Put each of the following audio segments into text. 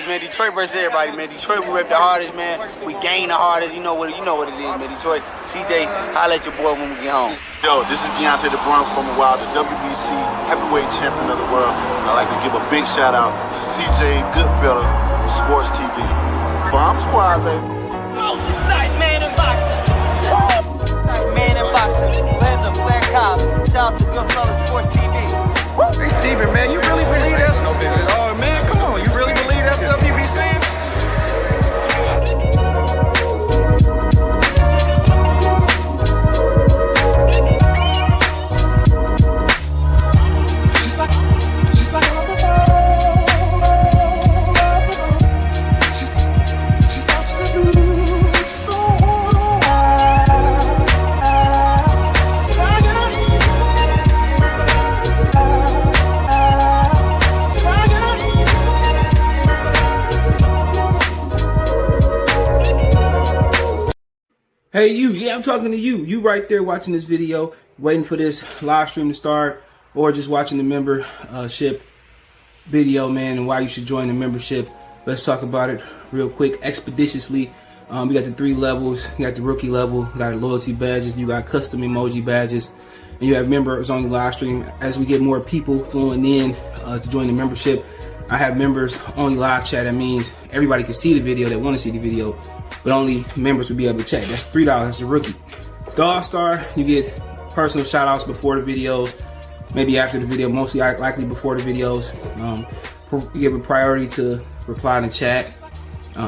man. Detroit versus everybody, man. Detroit, we rep the hardest, man. We gain the hardest. You know what it is, man. Detroit, CJ, holla at your boy when we get home. Yo, this is Deontay the Bronx from the Wild, the WBC heavyweight champion of the world. I'd like to give a big shout out to CJ Goodfellow, Sports TV. Bomb Squad, baby. Night man in boxing. Night man in boxing. Landon Flair Cobbs. Shout out to Goodfellow Sports TV. Hey, Steven, man, you really believe that stuff? Oh, man, come on. You really believe that stuff you be saying? Hey, you. Yeah, I'm talking to you. You right there watching this video, waiting for this live stream to start, or just watching the membership video, man, and why you should join the membership. Let's talk about it real quick, expeditiously. We got the 3 levels. You got the rookie level, you got loyalty badges, you got custom emoji badges, and you have members on the live stream. As we get more people flowing in to join the membership, I have members only live chat. That means everybody can see the video that want to see the video, but only members will be able to chat. That's $3. That's a rookie. The All-Star, you get personal shout-outs before the videos, maybe after the video, mostly likely before the videos. You give a priority to reply in the chat.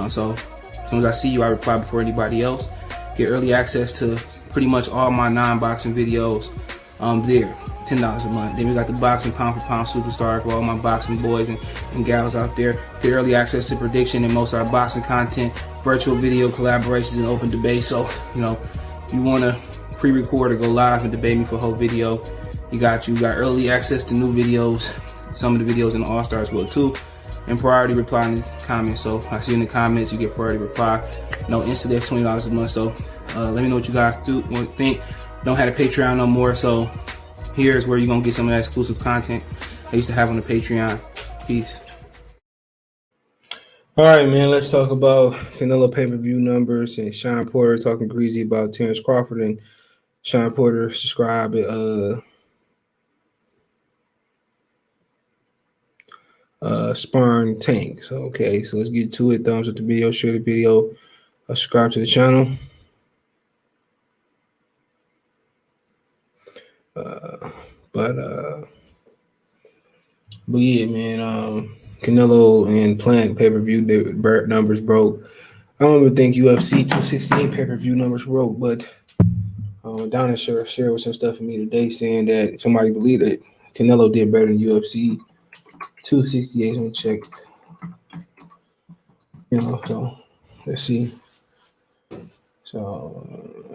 So as soon as I see you, I reply before anybody else. Get early access to pretty much all my non-boxing videos there. $10 a month. Then we got the boxing pound for pound superstar for all my boxing boys and gals out there. Get early access to prediction and most of our boxing content, virtual video collaborations, and open debate. So, you know, if you want to pre-record or go live and debate me for a whole video, you got early access to new videos, some of the videos in the All-Star as well too, and priority reply in the comments. So I see in the comments you get priority reply. No instant, that's $20 a month. So let me know what you guys think. Don't have a Patreon no more, so here's where you're going to get some of that exclusive content I used to have on the Patreon. Peace. All right, man, let's talk about Canelo pay-per-view numbers and Sean Porter talking greasy about Terrence Crawford, and Sean Porter subscribe Sparring Tank. So, okay, so let's get to it. Thumbs up the video, share the video, subscribe to the channel. But yeah, man, Canelo and Plant pay-per-view numbers broke. I don't even think UFC 268 pay-per-view numbers broke, but Donna shared with some stuff for me today saying that somebody believed that Canelo did better than UFC 268. Let me check. You know, so let's see.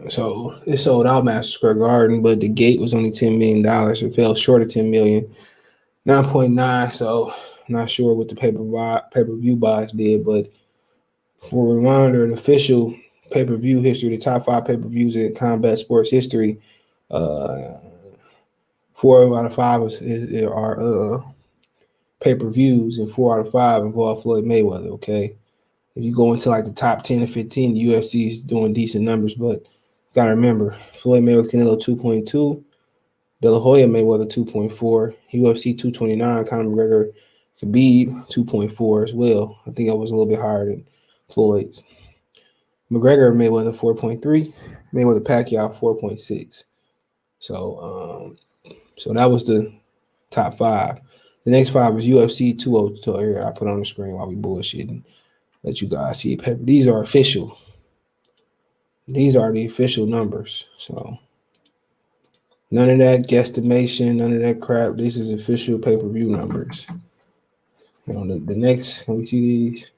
So it sold out Madison Square Garden, but the gate was only $10 million. It fell short of $10 million, 9.9. So I'm not sure what the pay-per-view buys did, but for a reminder, the official pay-per-view history, the top 5 pay-per-views in combat sports history, 4 out of 5 are pay-per-views, and 4 out of 5 involve Floyd Mayweather. Okay. If you go into like the top 10 or 15, the UFC is doing decent numbers, but you gotta remember, Floyd Mayweather, Canelo 2.2, De La Hoya Mayweather 2.4, UFC 229, Conor McGregor, Khabib 2.4 as well. I think I was a little bit higher than Floyd's. McGregor Mayweather 4.3, Mayweather Pacquiao 4.6. So that was the top 5. The next 5 is UFC 202. Here I put on the screen while we bullshitting. Let you guys see it. These are official. These are the official numbers. So none of that guesstimation, none of that crap. This is official pay-per-view numbers. You know, the next, can we see these?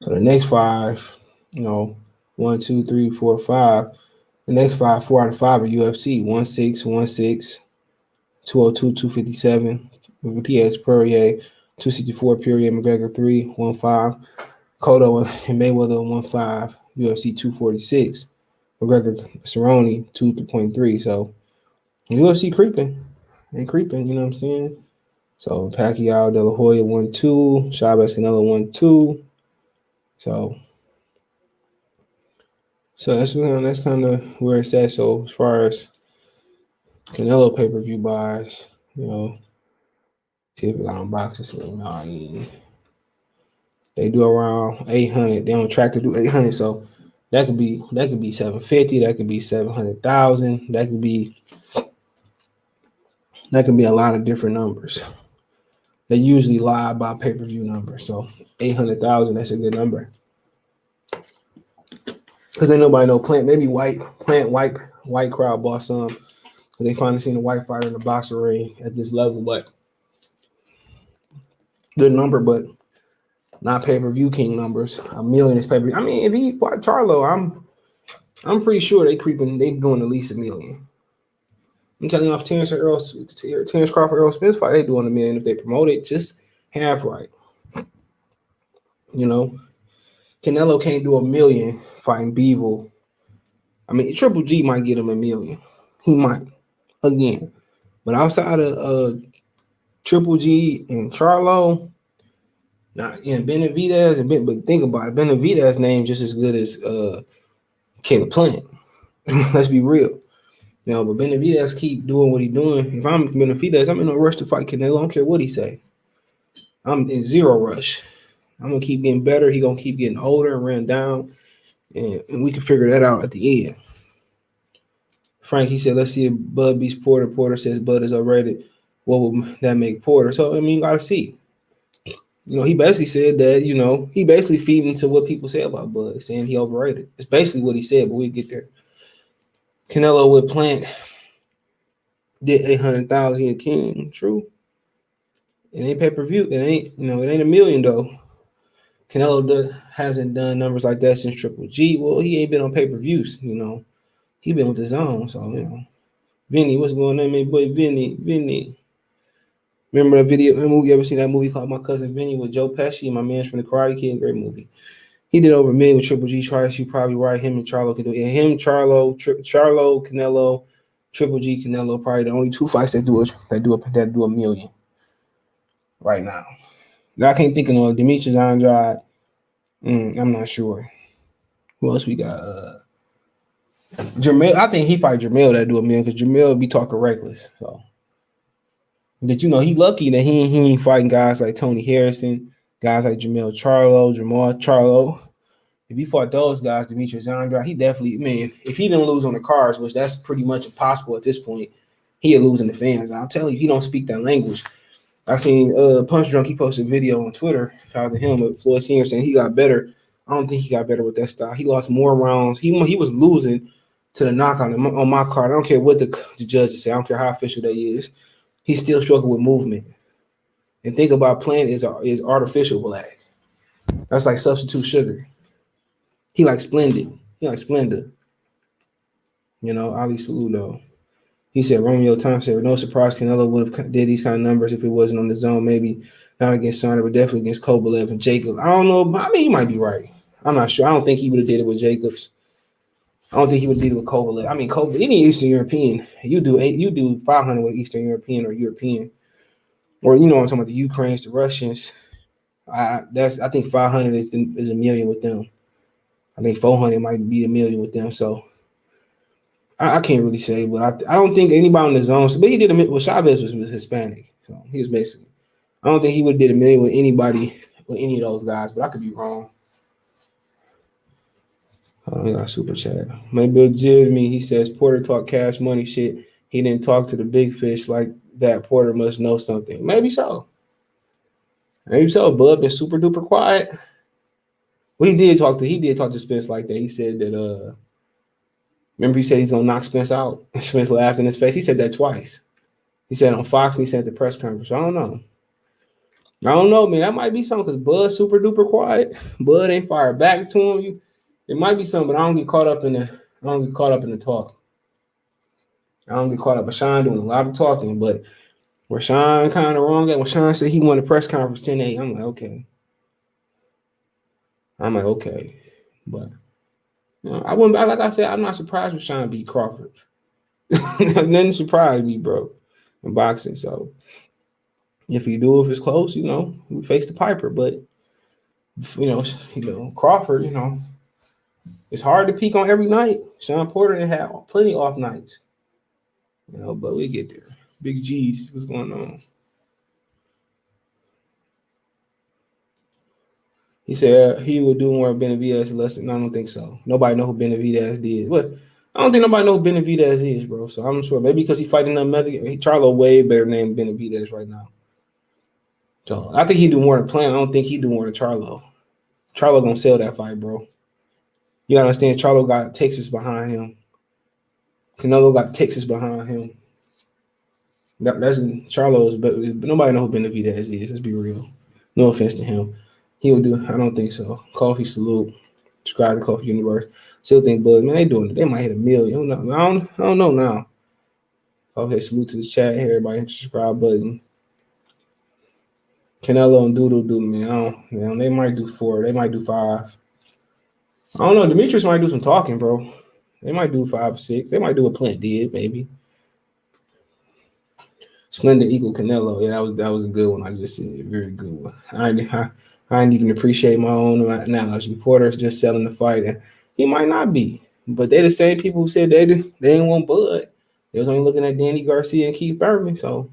So the next 5, you know, 1, 2, 3, 4, 5. The next 5, 4 out of 5 are UFC. 1-6, 1-6, 202, 257. P.S. Poirier, 264, Poirier, McGregor 3, 1-5, Cotto and Mayweather 1-5, UFC 246, McGregor Cerrone 2.3. So UFC creeping, They creeping, you know what I'm saying? So Pacquiao, De La Hoya 1-2, Chavez Canelo 1-2. So that's kind of where it's at. So as far as Canelo pay-per-view buys, see if we got on boxes. They do around 800. They on track to do 800. So that could be 750. That could be 700,000. That could be a lot of different numbers. They usually lie about pay-per-view numbers. So 800,000, that's a good number. Because ain't nobody know Plant. Maybe white crowd bought some. Because they finally seen a white fighter in the boxing ring at this level. But good number, but not pay-per-view king numbers. $1 million is pay-per-view. I mean, if he fought Charlo, I'm pretty sure they doing at least $1 million. I'm telling you, if Terrence Crawford, Errol Spence fight, they doing $1 million if they promote it just half right. Canelo can't do $1 million fighting Beevil. I mean, Triple G might get him $1 million. He might again, but outside of Triple G and Charlo, Benavidez but think about it, Benavidez name just as good as Caleb Plant. Let's be real. But Benavidez keep doing what he's doing. If I'm Benavidez, I'm in a rush to fight Canelo. I don't care what he say. I'm in zero rush. I'm gonna keep getting better. He gonna keep getting older and ran down, and we can figure that out at the end. Frank, he said, let's see if Bud beats Porter. Porter says Bud is overrated. What would that make Porter? So I mean, you gotta see. He basically said that. He basically feeding into what people say about Bud, saying he overrated. It's basically what he said, but we'll get there. Canelo with Plant did 800,000 a king. True. It ain't pay-per-view. It ain't $1 million though. Canelo hasn't done numbers like that since Triple G. Well, he ain't been on pay-per-views. He been with his own. So Vinny, what's going on, man? Boy, Vinny. Remember that video? You ever seen that movie called My Cousin Vinny with Joe Pesci? My man's from the Karate Kid. Great movie. He did over $1 million with Triple G. Twice. You probably right. Him and Charlo can do it. And Charlo, Canelo, Triple G, Canelo. Probably the only two fights that do $1 million right now. I can't think of no Demetrius Andrade. I'm not sure. Who else we got? Jermell. I think he fight Jermell that do $1 million because Jermell be talking reckless. So, but he lucky that he ain't fighting guys like Tony Harrison, guys like Jamal Charlo. If he fought those guys, Demetrius Andrade, he definitely, man, if he didn't lose on the cards, which that's pretty much impossible at this point, he'd lose in the fans. I'll tell you, he don't speak that language. I seen Punch Drunk, he posted a video on Twitter, shout out to him, with Floyd Senior saying he got better. I don't think he got better with that style. He lost more rounds. He was losing to the knockout on my card. I don't care what the judges say. I don't care how official that is. He still struggled with movement. And think about Plant is artificial black. That's like substitute sugar. He like Splendid. Ali Saludo. He said Romeo Thompson said, no surprise Canelo would have did these kind of numbers if it wasn't on the zone. Maybe not against Saunders, but definitely against Kovalev and Jacobs. I don't know. I mean, he might be right. I'm not sure. I don't think he would have did it with Jacobs. I don't think he would did it with Kovalev. I mean, any Eastern European, you do 500 with Eastern European or European, or I'm talking about the Ukrainians, the Russians. I think 500 is $1 million with them. I think 400 might be $1 million with them. So I can't really say, but I don't think anybody in the zone. But he did Chavez was Hispanic, so he was basically. I don't think he would have did $1 million with anybody with any of those guys, but I could be wrong. We got a super chat. My big Jimmy, he says Porter talk cash money shit. He didn't talk to the big fish like that. Porter must know something. Maybe so. Bud been super duper quiet. Well, he did talk to Spence like that. He said that remember he said he's gonna knock Spence out. And Spence laughed in his face. He said that twice. He said on Fox and he said at the press conference. I don't know, man. That might be something because Bud's super duper quiet. Bud ain't fired back to him. It might be something, but I don't get caught up in the talk. I don't get caught up. But Sean doing a lot of talking, but where Sean kind of wrong at when Sean said he won a press conference 10-8, I'm like, okay. But I wouldn't, like I said, I'm not surprised with Sean beat Crawford. Nothing surprised me, bro. in boxing. So if it's close, we face the Piper. But Crawford, it's hard to peak on every night. Sean Porter didn't have plenty off nights, but we get there. Big G's, what's going on? He said he would do more Benavidez lesson. I don't think so. Nobody know who Benavidez did. But I don't think nobody know who Benavidez is, bro. So I'm sure maybe because he fighting Charlo way better than Benavidez right now. So I think he do more than Plant. I don't think he do more than Charlo. Charlo gonna sell that fight, bro. You gotta understand, Charlo got Texas behind him. Canelo got Texas behind him. That's Charlo's, but nobody know who Benavidez is. Let's be real. No offense to him. He would do. I don't think so. Coffee salute. Subscribe to Coffee Universe. Still think Buzz, man, they doing it. They might hit 1 million. I don't know now. Okay, salute to the chat here. Everybody hit the subscribe button. Canelo and Doodle, man. They might do 4. They might do 5. I don't know. Demetrius might do some talking, bro. They might do 5 or 6. They might do what Plant did, maybe. Splendid equal Canelo. Yeah, that was a good one. I just said it. Very good one. I didn't even appreciate my own analogy. Porter's just selling the fight, and he might not be. But they're the same people who said they didn't want Bud. They was only looking at Danny Garcia and Keith Thurman. So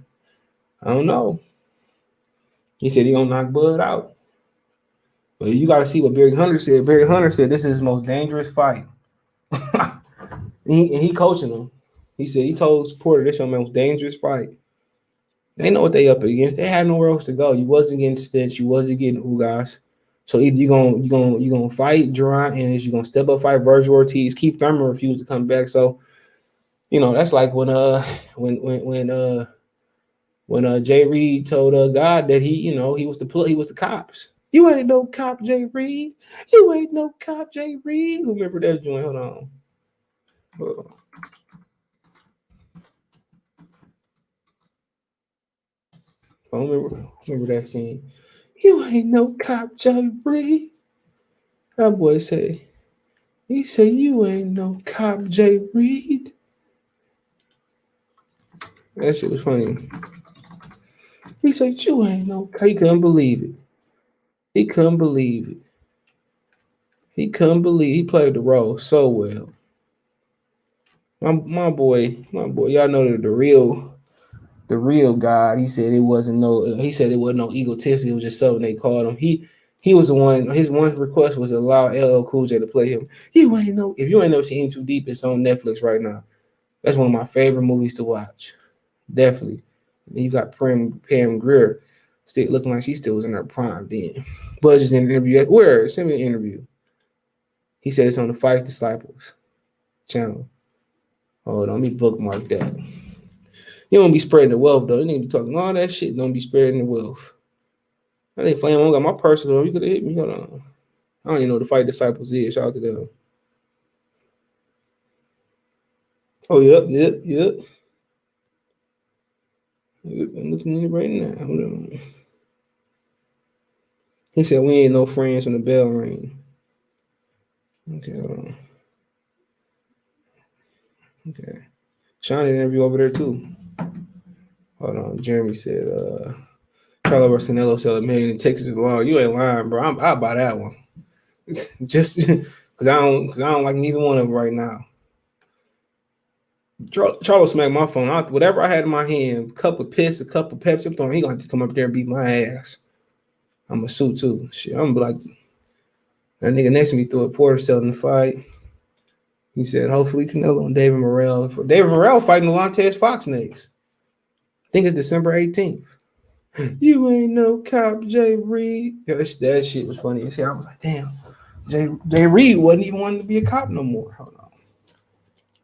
I don't know. He said he gonna knock Bud out. But you got to see what Barry Hunter said. Barry Hunter said this is his most dangerous fight. and he coaching him. He said he told Porter this is your most dangerous fight. They know what they up against. They had nowhere else to go. You wasn't getting Spence. You wasn't getting Ugas. So either you gonna fight Duran, and you gonna step up fight Virgil Ortiz. Keith Thurman refused to come back. So that's like when Jay Reed told God that he was the cops. You ain't no cop, Jay Reed. You ain't no cop, Jay Reed. Remember that joint? Hold on. I remember that scene. You ain't no cop, Jay Reed. That boy say, he said, you ain't no cop, Jay Reed. That shit was funny. He said, you ain't no cop. He couldn't believe it. He couldn't believe it. He played the role so well. My boy, y'all know that the real God. He said it wasn't no egotistic. It was just something they called him. He was the one. His one request was allow LL Cool J to play him. If you ain't never seen Too Deep, it's on Netflix right now. That's one of my favorite movies to watch. Definitely. Then you got Pam Grier still looking like she still was in her prime then. Bud just did an interview. Where? Send me an interview. He said it's on the Fight Disciples channel. Hold on, let me bookmark that. You don't be spreading the wealth, though. You need to be talking all that shit. Don't be spreading the wealth. I think Flame on got my personal. You could have hit me. Hold on. I don't even know what the Fight Disciples is. Shout out to them. Oh, yep. I'm looking at it right now. Hold on. He said we ain't no friends when the bell ring. Okay, hold on. Okay. Sean did an interview over there too. Hold on. Jeremy said, Charlo vs. Canelo sell $1 million in Texas alone. You ain't lying, bro. I'll buy that one. Just because I don't like neither one of them right now. Charlo smacked my phone. Whatever I had in my hand, a cup of piss, a cup of Pepsi, I'm throwing, he gonna just come up there and beat my ass. I'm a suit too. Shit, I'm like that nigga next to me threw a Porter selling the fight. He said, hopefully Canelo and David Morrell. David Morrell fighting Montez Fox next. I think it's December 18th. You ain't no cop, Jay Reed. Yeah, that shit was funny. See, I was like, damn, Jay Reed wasn't even wanting to be a cop no more. Hold on.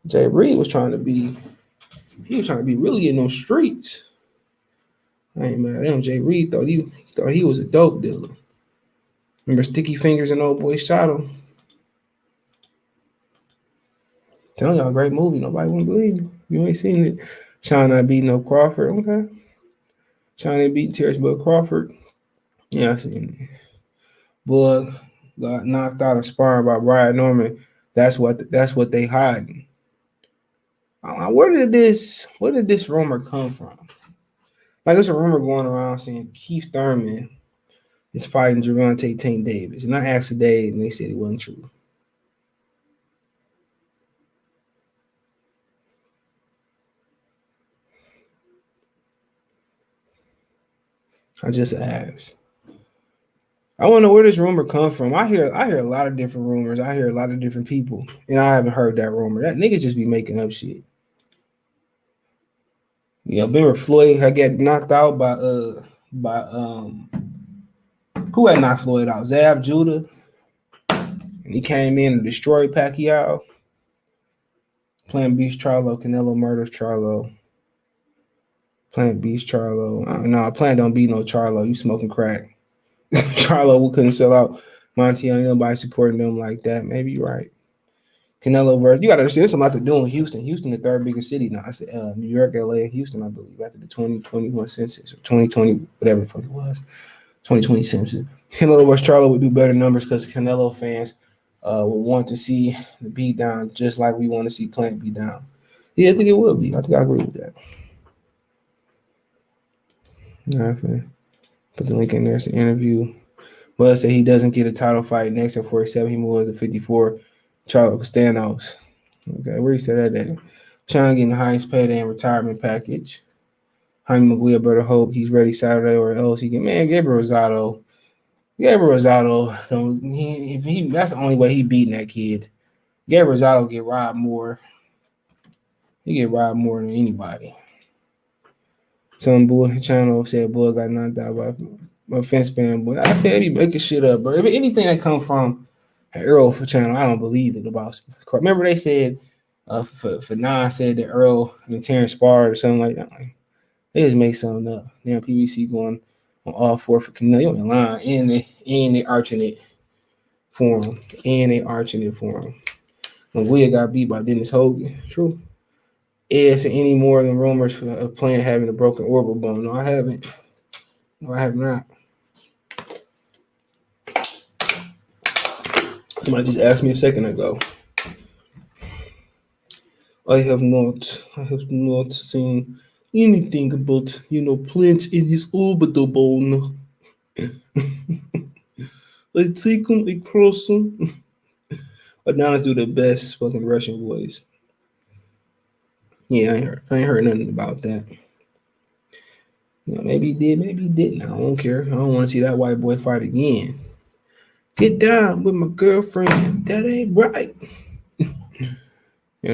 Jay Reed was trying to be really in those streets. I ain't mad at him. Jay Reed thought he was a dope dealer. Remember Sticky Fingers and Old Boy shot him. Telling y'all, great movie. Nobody wouldn't believe me. You ain't seen it. Sean not beating no Crawford. Okay. Sean ain't beating Terrence Bud Crawford. Yeah, I seen it. Bud got knocked out of sparring by Brian Norman. That's what they hiding. Where did this rumor come from? Like there's a rumor going around saying Keith Thurman is fighting Gervonta Tank Davis, and I asked today, and they said it wasn't true. I just asked. I want to know where this rumor come from. I hear a lot of different rumors. I hear a lot of different people, and I haven't heard that rumor. That nigga just be making up shit. You know, remember Floyd had got knocked out by who had knocked Floyd out? Zab Judah, and he came in and destroyed Pacquiao. Plant beats Charlo, Canelo murders Charlo. Plant beats Charlo. No, Plant don't beat no Charlo. You smoking crack. Charlo couldn't sell out Montiel. Nobody supporting them like that. Maybe you're right. Canelo versus, you got to understand, there's a lot to do in Houston. Houston, the third biggest city now. I said New York, LA, Houston, I believe, after the 2021 census or 2020, whatever the fuck it was, 2020 census. Canelo versus Charlo would do better numbers because Canelo fans would want to see the beat down just like we want to see Plant beat down. Yeah, I think it will be. I think I agree with that. Okay. Put the link in there. It's an interview. Well, say he doesn't get a title fight next at 47. He moves to 54. Charlo Castanos. Okay, where he said that at? Trying to get the highest payday and retirement package. Jaime Maguire better hope he's ready Saturday or else he can. Man, Gabriel Rosado. Don't he that's the only way he beating that kid. Gabriel Rosado get robbed more. He get robbed more than anybody. Some boy channel said boy got knocked out by a fence fan. Boy, I said he making shit up, bro. If anything that come from an Earl for channel, I don't believe it about. Remember they said for Nas said that Earl and Terrence sparred or something like that. Like, they just make something up. Now PVC going on all four for Canelo. You ain't lying, and they arching it for him. When Will got beat by Dennis Hogan, true. Is any more than rumors of Plant having a broken orbital bone? No, I haven't. No, I have not. Somebody just asked me a second ago. I have not seen anything about, Plant in his orbital bone. I take him across him. But now let's do the best fucking Russian voice. Yeah, I ain't heard nothing about that. Maybe he did, maybe he didn't. I don't care. I don't want to see that white boy fight again. Get down with my girlfriend. That ain't right. The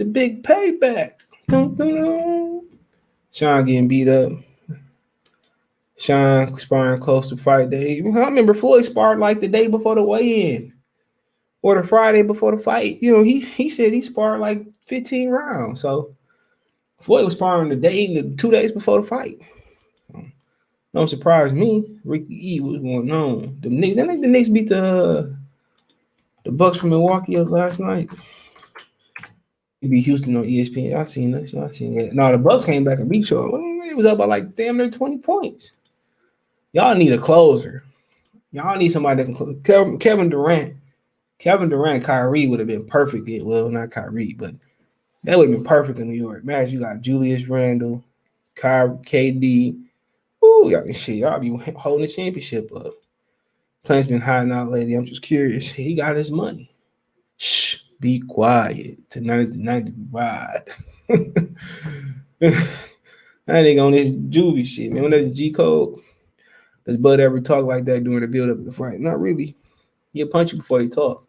big payback. Sean getting beat up. Sean sparring close to fight day. I remember Floyd sparred like the day before the weigh-in. Or the Friday before the fight. He said he sparred like 15 rounds. So Floyd was sparring the 2 days before the fight. Don't surprise me. Ricky E was going on. The Knicks beat the Bucks from Milwaukee last night. He beat Houston on ESPN. I seen that. No, the Bucks came back and beat y'all. It was up by like damn near 20 points. Y'all need a closer. Y'all need somebody that can close. Kevin Durant, Kyrie would have been perfect. Well, not Kyrie, but that would have been perfect in New York. Man, you got Julius Randle, KD. Ooh, y'all be holding the championship up. Plant's been hiding out lately. I'm just curious. He got his money. Shh, be quiet. Tonight is the night to be wide. That nigga on this juvie shit, man. When that's G code, does Bud ever talk like that during the build up of the fight? Not really. He'll punch you before he talk.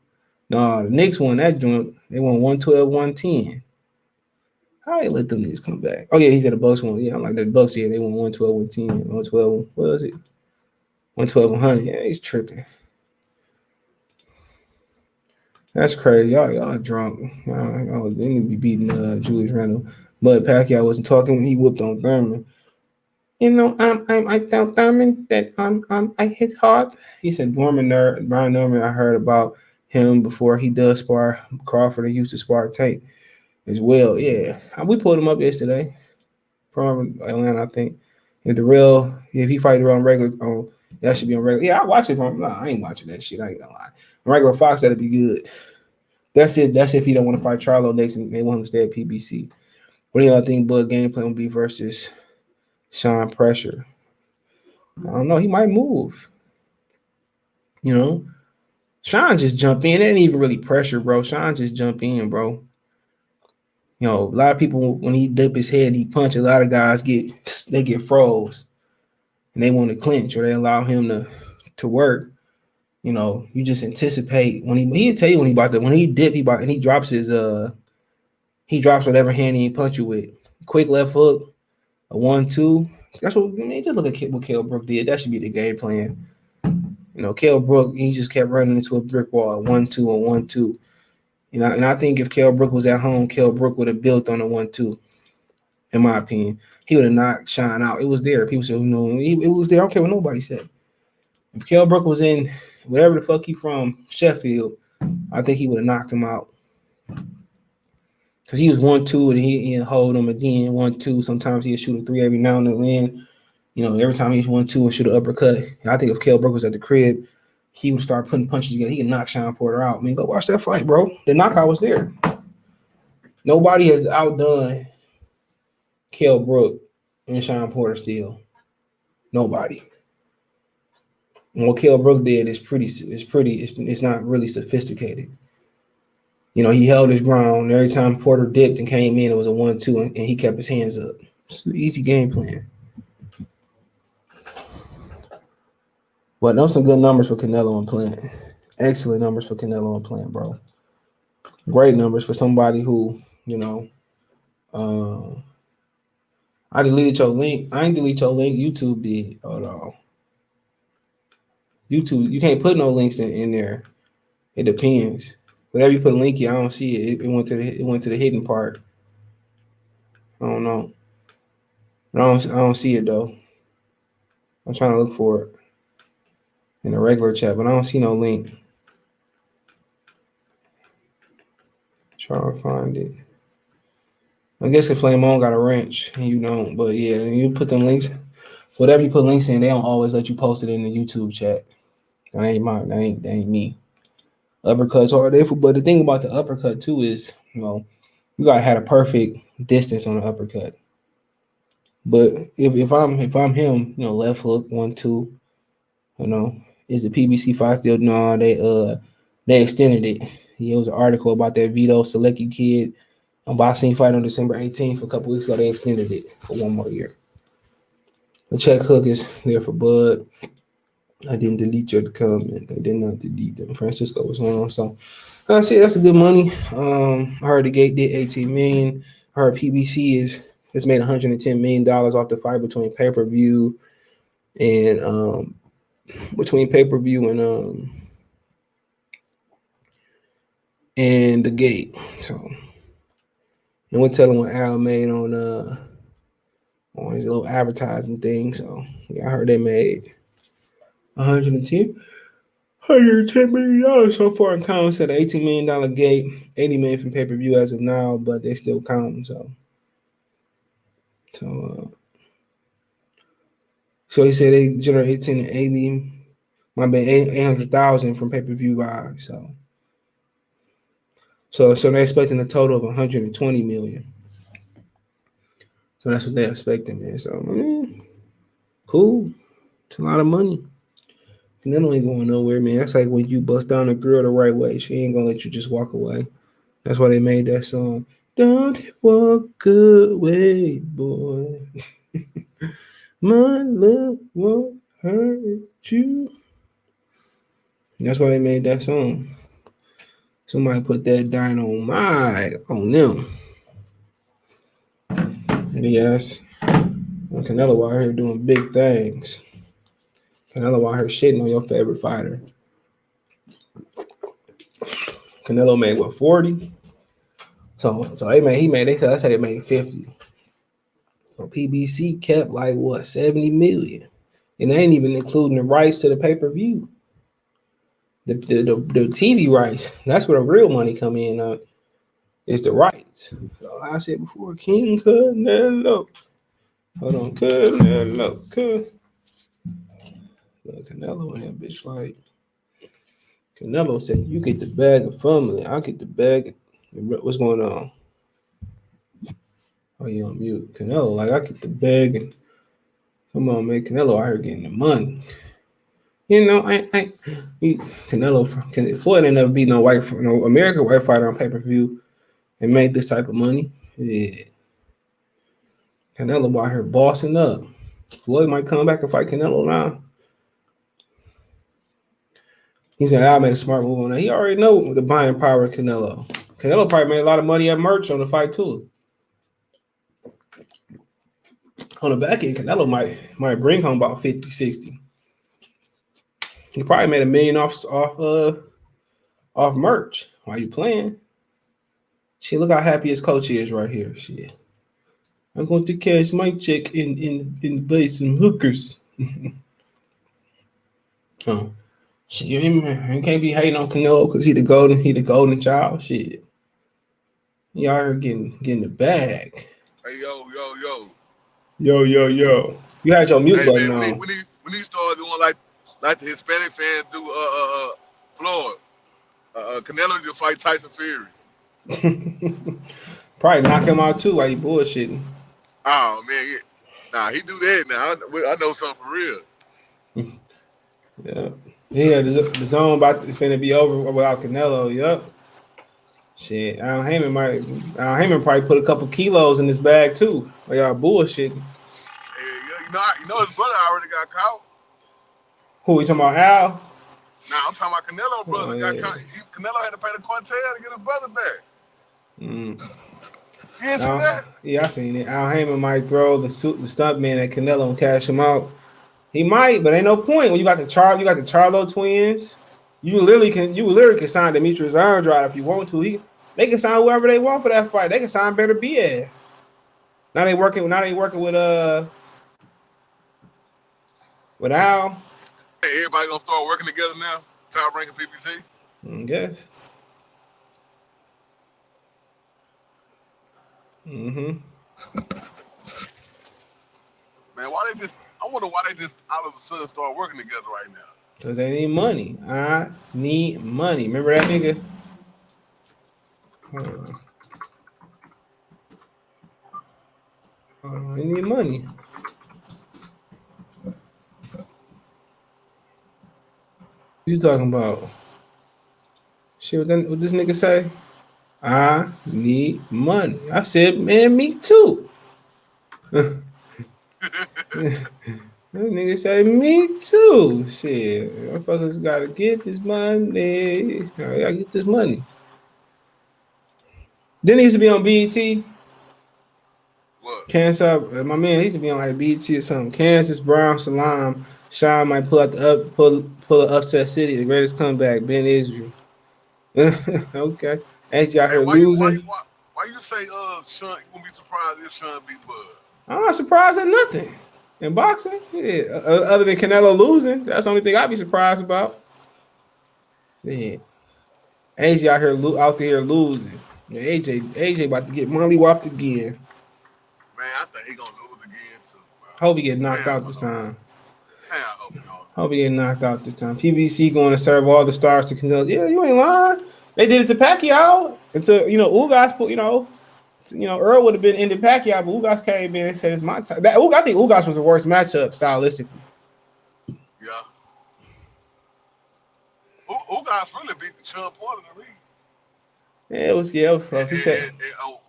No, the Knicks won that joint. They won 112, 110. How they let them niggas come back? Oh, yeah, he said the Bucks won. Yeah, I'm like, the Bucks, yeah, they won 112, 110, 112, what was it? 112, 100. Yeah, he's tripping. That's crazy. Y'all drunk. Y'all they need to be beating Julius Randle. But Pacquiao wasn't talking when he whooped on Thurman. I tell Thurman that I hit hard. He said Brian Norman, I heard about him before he does spar Crawford. He used to spar Tank as well. Yeah. We pulled him up yesterday from Atlanta, I think. And if he fight around regular, that should be on regular. Yeah, I watch it from. No, I ain't watching that shit. I ain't gonna lie. On regular Fox, that'd be good. That's it. That's if he don't want to fight Charlo next and they want him to stay at PBC. What do y'all think Bud game plan will be versus Sean Pressure? I don't know. He might move. You know, Sean just jump in. It ain't even really pressure, bro. Sean just jump in, bro. You know, a lot of people when he dip his head, he punch. A lot of guys get froze, and they want to clinch or they allow him to work. You know, you just anticipate when he'll tell you when he dip and he drops he drops whatever hand he punch you with. Quick left hook, a 1-2. That's what I mean. Just look at what Kell Brook did. That should be the game plan. You know, Kell Brook, he just kept running into a brick wall, 1-2 and 1-2. You know, and I think if Kell Brook was at home, Kell Brook would have built on a 1-2. In my opinion, he would have knocked Sean out. It was there. People said, it was there. I don't care what nobody said. If Kell Brook was in wherever the fuck he from, Sheffield, I think he would have knocked him out. Because he was 1-2 and he'd hold him again, 1-2. Sometimes he'd shoot a 3 every now and then. You know, every time he's 1-2 and shoot an uppercut. And I think if Kell Brook was at the crib, he would start putting punches together. He could knock Sean Porter out. I mean, go watch that fight, bro. The knockout was there. Nobody has outdone Kell Brook and Sean Porter still. Nobody. And what Kell Brook did is it's not really sophisticated. You know, he held his ground. Every time Porter dipped and came in, it was a 1-2, and he kept his hands up. It's an easy game plan. But those some good numbers for Canelo and Plant. Excellent numbers for Canelo and Plant, bro. Great numbers for somebody who, you know, I deleted your link. I ain't delete your link. YouTube did. Hold on. YouTube, you can't put no links in there. It depends. Whatever you put a link in, I don't see it. It went to the hidden part. I don't know. I don't see it though. I'm trying to look for it in the regular chat, but I don't see no link. Trying to find it. I guess if Flame On got a wrench and you don't, but yeah, you put them links. Whatever you put links in, they don't always let you post it in the YouTube chat. That ain't mine. That ain't me. Uppercuts are there, but the thing about the uppercut too is, you know, you gotta have a perfect distance on the uppercut. But if I'm him, you know, left hook 1-2, you know, is the PBC fight still? No, they extended it. There was an article about that Vito Selecki kid on boxing fight on December 18th. A couple weeks ago, they extended it for 1 more year. The check hook is there for Bud. I didn't delete your comment. I did not delete them. Francisco was on. So I see that's a good money. I heard the gate did 18 million. I heard PBC has made $110 million off the fight between pay-per-view and and the gate. So, and we're telling what Al made on his little advertising thing. So yeah, I heard they made $110 million so far in counts at an $18 million gate, $80 million from pay-per-view as of now, but they still count. So he said they generate 18 and 80, might be 800,000 from pay-per-view buys. So they're expecting a total of 120 million. So that's what they're expecting, man. So I mean, cool. It's a lot of money. Canelo ain't going nowhere, man. That's like when you bust down a girl the right way. She ain't gonna let you just walk away. That's why they made that song. Don't walk away, boy. My love won't hurt you. That's why they made that song. Somebody put that dynamite on them. Yes. Canelo out here doing big things. Canelo out here shitting on your favorite fighter. Canelo made what, 40? So they said they made 50. So PBC kept like what, 70 million. And they ain't even including the rights to the pay-per-view. The TV rights. That's where the real money come in. Is the rights. So like I said before, King Canelo. Hold on, Canelo. Canelo and that bitch like Canelo said, you get the bag of family, I get the bag. What's going on? Oh, you on mute. Canelo, like I get the bag and come on, man. Canelo out here getting the money. You know, Canelo Floyd ain't never beat no American white fighter on pay-per-view and made this type of money. Yeah. Canelo out here bossing up. Floyd might come back and fight Canelo now. He said, I made a smart move on that. He already know the buying power of Canelo. Canelo probably made a lot of money at merch on the fight, too. On the back end, Canelo might bring home about 50, 60. He probably made $1 million off merch while you playing. Shit, look how happy his coach is right here. Shit. I'm going to cash my check and buy some hookers. Oh. Shit, you can't be hating on Canelo because he the golden child. Shit. He out here getting the bag. Hey, yo. Yo. You had your mute button man, on. when he started doing like the Hispanic fans do, Floyd, Canelo to fight Tyson Fury. Probably knock him out too while you bullshitting. Oh man, yeah. Nah, he do that now. I know something for real. Yeah, the zone is finna be over without Canelo. Yep. Shit, Al Heyman probably put a couple kilos in his bag too. While y'all bullshitting. Yeah, you know his brother already got caught. Who we talking about, Al? Nah, I'm talking about Canelo brother got caught. Canelo had to pay the cartel to get his brother back. You didn't see that? Yeah, I seen it. Al Heyman might throw the stunt man at Canelo and cash him out. He might, but ain't no point when you got the Charlo twins. You literally can sign Demetrius Andrade if you want to. They can sign whoever they want for that fight. They can sign Better BS. Now they working with Al. Hey, everybody gonna start working together now. Top ranking PPC. I guess. Man, I wonder why they just all of a sudden start working together right now. Because they need money. I need money. Remember that nigga? I need money. What you talking about? Shit, what this nigga say? I need money. I said, man, me too. That nigga say, me too. Shit, motherfuckers gotta get this money. I gotta get this money. Didn't he used to be on BET? What? Kansas, my man, he used to be on like BET or something. Kansas, Brown, Salam. Sean might pull an upset city, the greatest comeback, Ben Israel. Okay. Ain't y'all here losing? Why you say Sean, you gonna be surprised if Sean beat Bud? I'm not surprised at nothing. In boxing, yeah. Other than Canelo losing, that's the only thing I'd be surprised about. Yeah. AJ out there losing. Yeah, AJ about to get mollywopped again. Man, I think he gonna lose again too. Bro. Hope he get knocked out this time. Man, I hope he don't. Hope he get knocked out this time. PBC going to serve all the stars to Canelo. Yeah, you ain't lying. They did it to Pacquiao. And to Ugas put, Earl would have been into Pacquiao, but Ugas came in and said it's my time. I think Ugas was the worst matchup stylistically. Yeah. Ugas really beat the Sean Porter in the ring. Yeah, it was close. He said,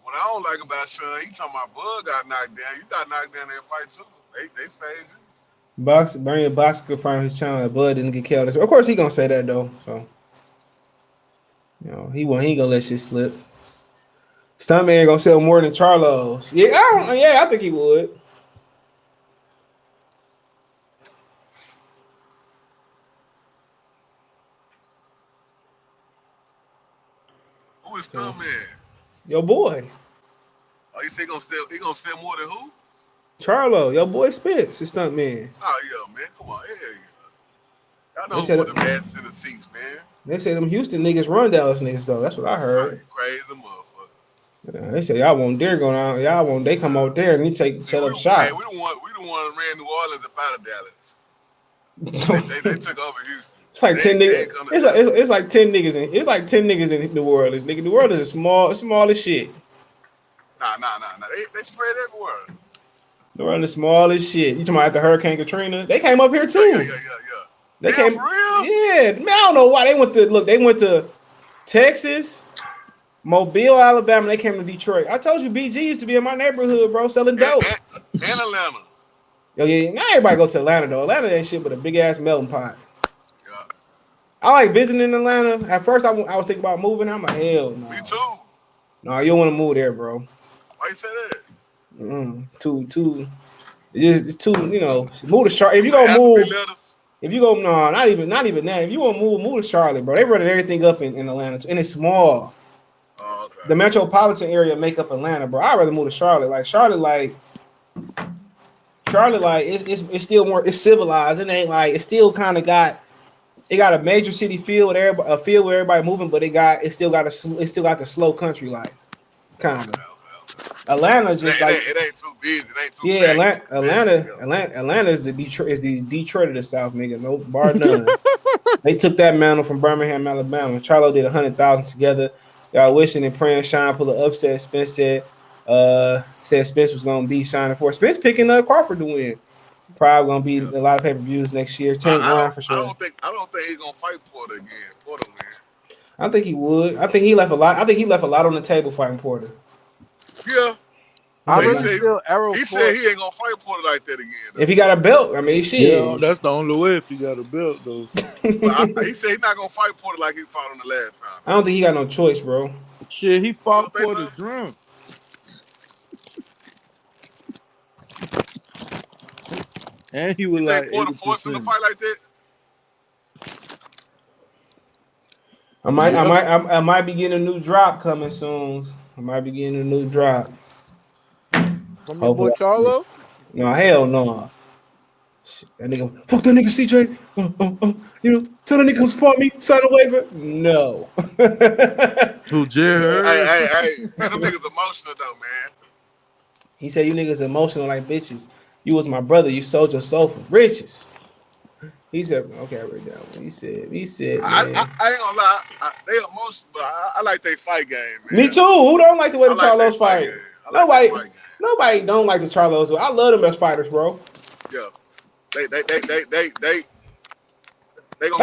what I don't like about Sean, he talking about Bud got knocked down. You got knocked down in that fight too. They saved you. Bernie Box confirmed his channel that Bud didn't get killed. Of course, he gonna say that though. So, he ain't gonna let shit slip. Stuntman gonna sell more than Charlo's. I think he would. Who is Stuntman? Your boy. Oh, you say he gonna sell more than who? Charlo, your boy Spitz, his Stuntman. Oh yeah, man, come on, yeah. Y'all know who put the asses in the seats, man. They say them Houston niggas run Dallas niggas though. That's what I heard. Crazy motherfucker. Yeah, they say y'all won't dare go down. Y'all won't. They come out there and he shut up shop. Man, we the one that ran New Orleans up out of Dallas. they took over Houston. It's like 10 niggas. It's like 10 niggas. It's like 10 niggas in New Orleans. Nigga, New Orleans is small as shit. Nah. They spread everywhere. They're running the smallest shit. You talking about after Hurricane Katrina? They came up here too. Yeah. They Damn, came. for real? Yeah, man. I don't know why they went to look. They went to Texas, Mobile, Alabama. They came to Detroit. I told you, BG used to be in my neighborhood, bro, selling dope. And Atlanta. Yo, yeah. Now everybody goes to Atlanta though. Atlanta ain't shit but a big ass melting pot. Yeah. I like visiting Atlanta. At first, I was thinking about moving. I'm like, hell no. Me too. No, you don't want to move there, bro. Why you say that? Too. It's too. You know, move to Charlotte. If you gonna move, no, not even that. If you want to move to Charlotte, bro, they running everything up in Atlanta, and it's small. Oh, okay. The metropolitan area make up Atlanta, bro. I'd rather move to Charlotte. Like Charlotte, it's still more. It's civilized. It ain't like it's still kind of got. It got a major city feel with everybody, a feel where everybody moving, but it still got the slow country life, kind of. Atlanta just it ain't too busy. It ain't too Atlanta is the Detroit of the South, nigga. No bar none. They took that mantle from Birmingham, Alabama. Charlo did 100,000 together. Y'all wishing and praying Sean pull an upset. Spence said Spence was gonna be shining for Spence picking Crawford to win. Probably gonna be a lot of pay-per-views next year. Tank Ryan for sure. I don't think he's gonna fight Porter again. Porter win. I think he would. I think he left a lot on the table fighting Porter. Yeah. He said he ain't gonna fight Porter like that again. Though. If he got a belt, I mean, shit. Yeah, that's the only way if he got a belt, though. He said he's not gonna fight Porter like he fought him the last time. I don't think he got no choice, bro. Shit, he fought Porter drunk. And he was like, Porter forced him to fight like that. I might be getting a new drop coming soon. From your boy Charlo? No, hell no. Shit, that nigga, fuck that nigga CJ. You know, tell that nigga come support me, sign a waiver. No. Who Jared? Hey, man, them niggas emotional though, man. He said you niggas emotional like bitches. You was my brother. You sold your soul for riches. He said, okay, I read that one. He said, man. I ain't gonna lie. They emotional, but I like they fight game, man. Me too. Who don't like the way the Charlos fight? Nobody don't like the Charlos. I love them as fighters, bro. Yeah. They gonna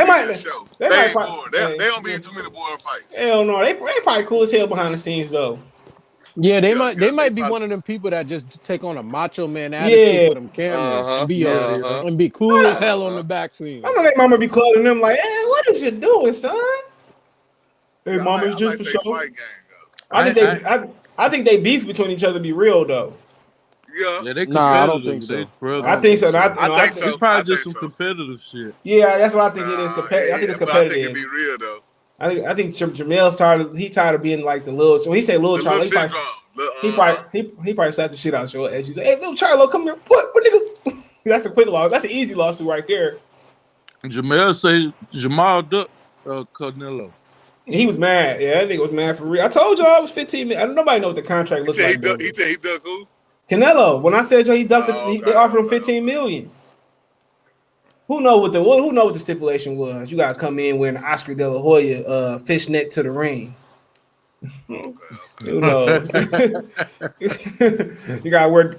be in the show. They don't be in too many boring fights. Hell no. They probably cool as hell behind the scenes though. Yeah, they might be one of them people that just take on a macho man attitude for them cameras and be cool as hell on the back scene. I know they mama be calling them like, hey, what is you doing, son? Hey, mama, it's just for show. I think they beef between each other be real though. Yeah. I don't think so. I think so. I think so. It's probably just some competitive shit. Yeah, that's what I think it is. I think it's competitive. I think it be real though. I think Jamel tired of being like the little. When he say little Charlo, he probably slapped the shit out your ass. He's like, "Hey, little Charlo, come here, what nigga?" That's a quick loss. That's an easy lawsuit right there. Jamel say Jamal ducked Canelo. He was mad. Yeah, I think it was mad for real. I told y'all I was 15 minutes. Nobody know what the contract looked like. He said he ducked who? Canelo. When I said he ducked, they offered him $15 million. Who know what the stipulation was? You gotta come in wearing an Oscar De La Hoya fishnet to the ring. Who knows? You gotta wear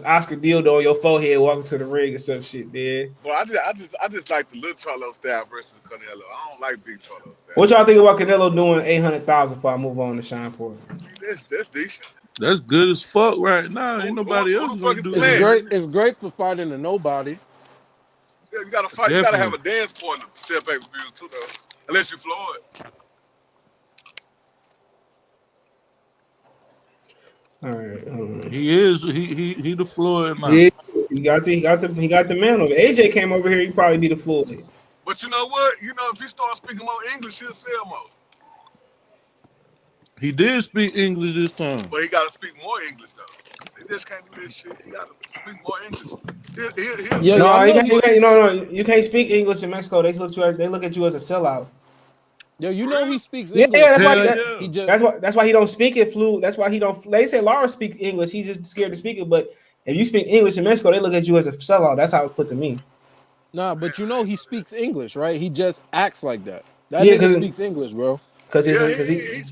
Oscar dildo on your forehead walking to the ring or some shit, man. Well, I just like the little Charlo style versus Canelo. I don't like big Charlo style. What y'all think about Canelo doing 800,000 before I move on to Sean Porter? That's decent. That's good as fuck right now. Ain't nobody else gonna do that. It's great for fighting a nobody. Yeah, you gotta fight. Definitely. You gotta have a dance partner to sell pay-per-views too, though. Unless you Floyd. All right. He is. He the Floyd man. Yeah, he got the man over. AJ came over here. He probably be the Floyd. But you know what? You know, if he starts speaking more English, he'll sell more. He did speak English this time. But he gotta speak more English though. They just can't do this shit. You gotta speak more English. You can't speak English in Mexico. They look at you as a sellout. Yo, you know he speaks English. That's why he don't speak it fluent. That's why he don't. They say Laura speaks English. He's just scared to speak it. But if you speak English in Mexico, they look at you as a sellout. That's how it's put to me. Nah, but you know he speaks English, right? He just acts like that. That nigga speaks English, bro. Cause it's Yeah, because he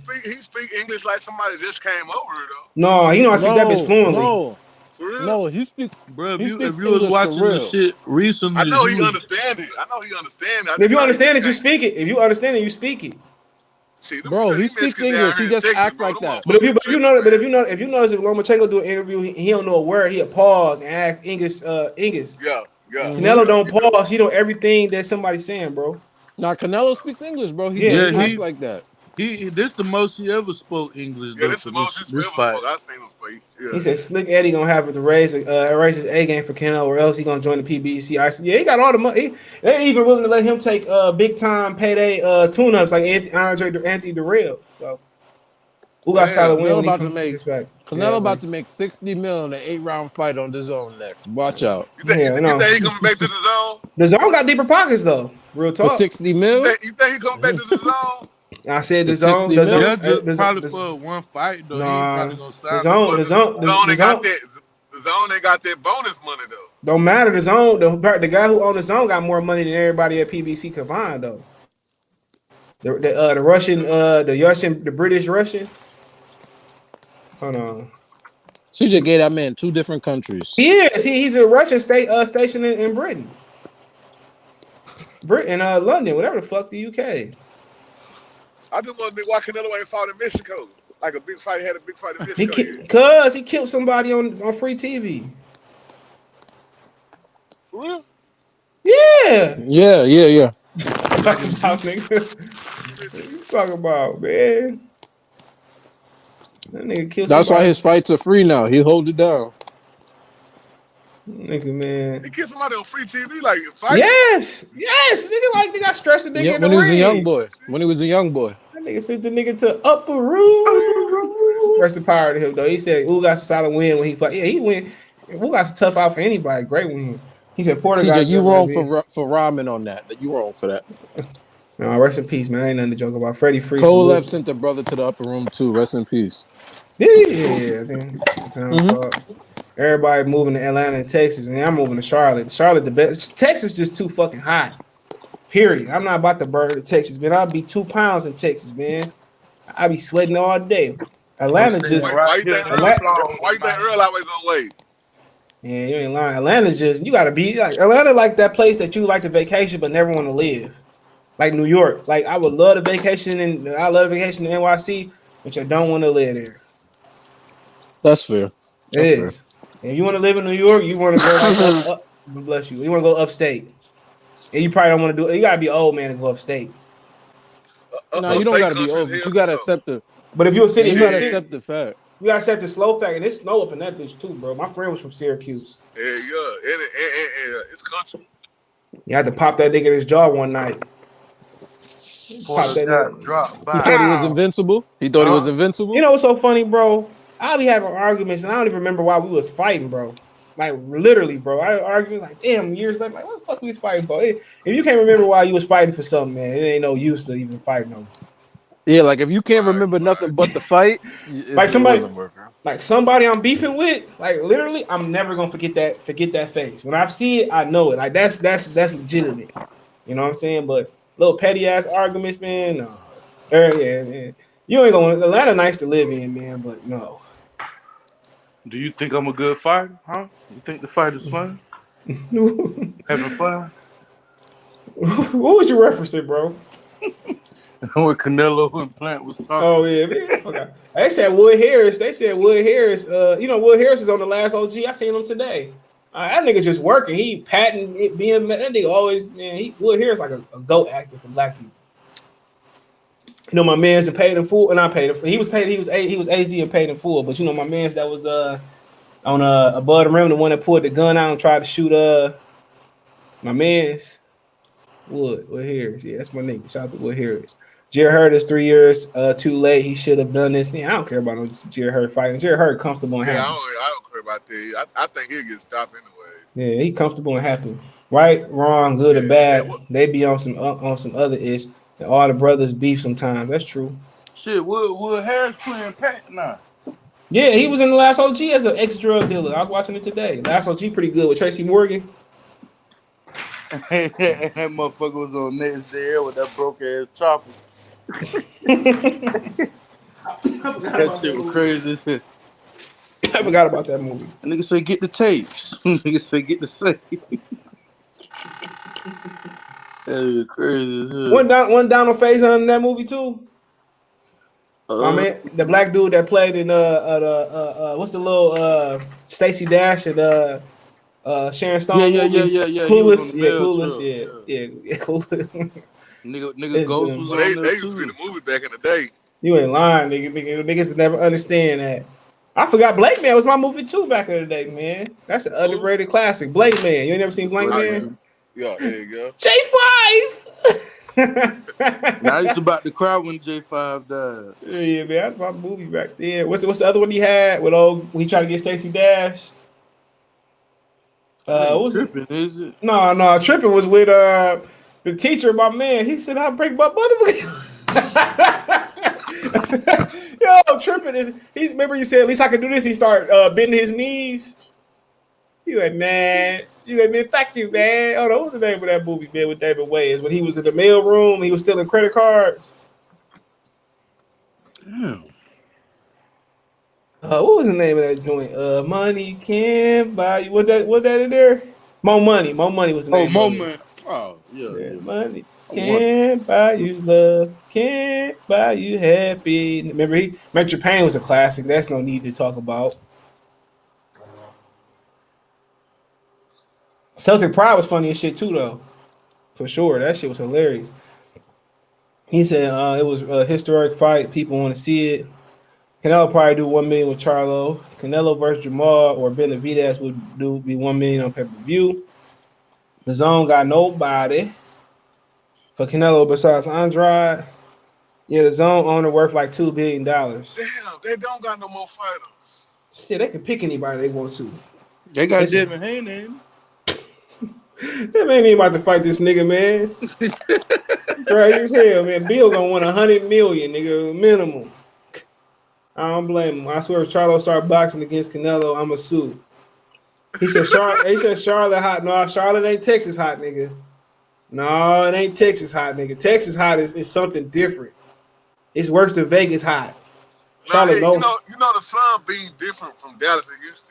speak English like somebody just came over here though. no, he know I speak that bitch fluently. For real? No, he speaks if you was English for watching the real. shit recently, I know he he was understand it. I know he understand it. I And if just you thought he understand just it, you can't. speak it. If you understand it, you speak it. See, Bro, he these speaks Mexicans down English. here He in just Texas, acts bro. like Them that. But if motherfuckers you be but you tripping, know man. if you notice if Lomachenko do an interview, he don't know a word. He'll pause and ask English. Yeah. Canelo don't He do. pause. He know everything that somebody's saying, bro. Now Canelo speaks English, bro. He Yeah, just yeah acts he like that. this the most he ever spoke English Yeah, though this is for the most he's this ever fight. spoke. I seen him speak. He Yeah. said Slick Eddie gonna have to raise his A game for Canelo, or else he gonna join the PBC. I said, yeah, he got all the money. They even willing to let him take big time payday tune ups like Anthony Durrell. So who got solid win Canelo when he about to make gets back? Canelo about to make 60 mil in an 8-round fight on the zone next. Watch out. You think Yeah, you no. think he coming back to the zone? The zone got deeper pockets though. Real For talk. 60 mil? You think he coming back to the zone? I said For the zone, 60 the mil? zone, Yeah, just probably the for one fight though. He ain't nah, probably gonna the sign zone, nobody. But the zone, the zone the ain't got zone. that. The zone ain't got that bonus money though. Don't matter. The zone, the guy who owned the zone got more money than everybody at PBC combined though. The Russian, the British Russian. Hold on. CJ gave that man 2 different countries. He is. He's a Russian station in Britain. London, whatever the fuck the UK. I just want to know why Canelo ain't fought in Mexico. Like a big fight, had a big fight in Mexico. Cause he killed somebody on free TV. For real? Yeah. Yeah. Talking about, nigga. What you talking about, man? That nigga killed That's why somebody. his fights are free now. He hold it down. Nigga, man. He killed somebody on free TV, like fight. Yes. Nigga, like they got stressed the nigga Yeah, in when the he was a young ring. boy. When he was a young boy. That nigga sent the nigga to upper room. Rest in power to him though. He said, "Who got a solid win when he fought?" Yeah, he win. Who got a tough out for anybody? Great win. He said, "Porter got." CJ, you wrong for Ramen on that. You wrong for that. No, rest in peace, man. Ain't nothing to joke about. Freddie Free. Kolev sent the brother to the upper room too. Rest in peace. Did he? Yeah. I think everybody moving to Atlanta and Texas, and I'm moving to Charlotte. Charlotte, the best. Texas just too fucking hot. Period. I'm not about to burn to Texas, man. I'll be 2 pounds in Texas, man. I be sweating all day. Atlanta just. Why you think Earl always on weight? Yeah, you ain't lying. Atlanta just, you gotta be like Atlanta, like that place that you like to vacation but never want to live. Like New York. Like I would love to vacation in NYC, but you don't want to live there. That's fair. It is. If you want to live in New York, you want to go like up, bless you. You want to go upstate. And you probably don't want to do it. You gotta be old man to go upstate. No, you don't gotta be old, but you gotta accept the. But if you're a city, you gotta accept the fact. You gotta accept the slow fact, and it's snow up in that bitch too, bro. My friend was from Syracuse. Yeah, it's country. You had to pop that nigga in his jaw one night. Pop that nigga. Dropped. He thought he was invincible. He was invincible. You know what's so funny, bro? I'll be having arguments, and I don't even remember why we was fighting, bro. Like literally, bro. I argued like, damn, years later, like, what the fuck we was fighting for? If you can't remember why you was fighting for something, man, it ain't no use to even fight no. Yeah, like if you can't remember nothing but the fight, like somebody I'm beefing with, like literally, I'm never gonna forget that face. When I see it, I know it. Like that's legitimate. You know what I'm saying? But little petty ass arguments, man. No. Yeah, man. You ain't gonna Atlanta nice to live in, man, but no. Do you think I'm a good fighter? Huh? You think the fight is fun? Having fun? What was you referencing, bro? When Canelo and Plant was talking. Oh yeah, man. Okay. They said Wood Harris. You know, Wood Harris is on the last OG. I seen him today. That nigga just working. He patting it being that nigga always, man. Wood Harris like a GOAT actor for black people. You know, my man's and paid in full, and I paid him. He was AZ and paid in full. But you know, my man's that was on above the rim, the one that pulled the gun out and tried to shoot my man's Wood Harris. Yeah, that's my nigga. Shout out to Wood Harris. Jared Hurd is 3 years too late. He should have done this. Yeah, I don't care about no Jared Hurd fighting. Jared Hurd comfortable and happy. I don't care about that. I think he'll get stopped anyway. Yeah, he comfortable and happy. Right, wrong, good or bad. They be on some other ish. And all the brothers beef sometimes. That's true. Shit, Wood Harris playing Pat now. Yeah, he was in the last OG as an ex-drug dealer. I was watching it today. Last OG pretty good with Tracy Morgan. And that motherfucker was on next day with that broke ass chopper. That shit was crazy. I forgot about that movie. And nigga say get the tapes. Nigga say get the safe. That was crazy. One Donald Faison in that movie too. My man, the black dude that played in what's the little Stacey Dash and Sharon Stone movie? Yeah. Clueless, Clueless. Yeah, Clueless. Nigga Ghost was on there They used to be in the movie back in the day. You ain't lying, niggas never understand that. I forgot Blake Man was my movie too back in the day, man. That's an underrated classic. Blake Man, you ain't never seen Blake Man? Yeah, there you go. J5. Now I used to about to cry when J5 died. Yeah, man, that's my movie back then. What's the other one he had with when he tried to get Stacey Dash? What was Tripping, is it? No, Tripping was with the teacher, my man. He said, I'll break my mother. Yo, Tripping is remember you said at least I can do this. He started bending his knees. You like, man, fuck you, man. Oh, what was the name of that movie, man, with David Wayans? When he was in the mail room, he was stealing credit cards. Damn. What was the name of that joint? Money can buy you. What that in there? More Money was the name. More Money. Oh, yeah. Money can't buy you love, can't buy you happy. Remember, Metro Pain was a classic. That's no need to talk about. Celtic Pride was funny as shit too, though. For sure, that shit was hilarious. He said it was a historic fight. People want to see it. Canelo probably do 1 million with Charlo. Canelo versus Jamal or Benavidez would be 1 million on pay-per-view. The Zone got nobody for Canelo besides Andrade. Yeah, the Zone owner worth like $2 billion. Damn, they don't got no more fighters. Shit, they can pick anybody they want to. They got Devin Haney. That man ain't about to fight this nigga, man. Crazy as hell, man. Bill gonna win 100 million, nigga, minimum. I don't blame him. I swear, if Charlo start boxing against Canelo, I'ma sue. He said Charlotte hot. No, Charlotte ain't Texas hot, nigga. No, it ain't Texas hot, nigga. Texas hot is something different. It's worse than Vegas hot. Charlotte, you know the sun being different from Dallas and Houston.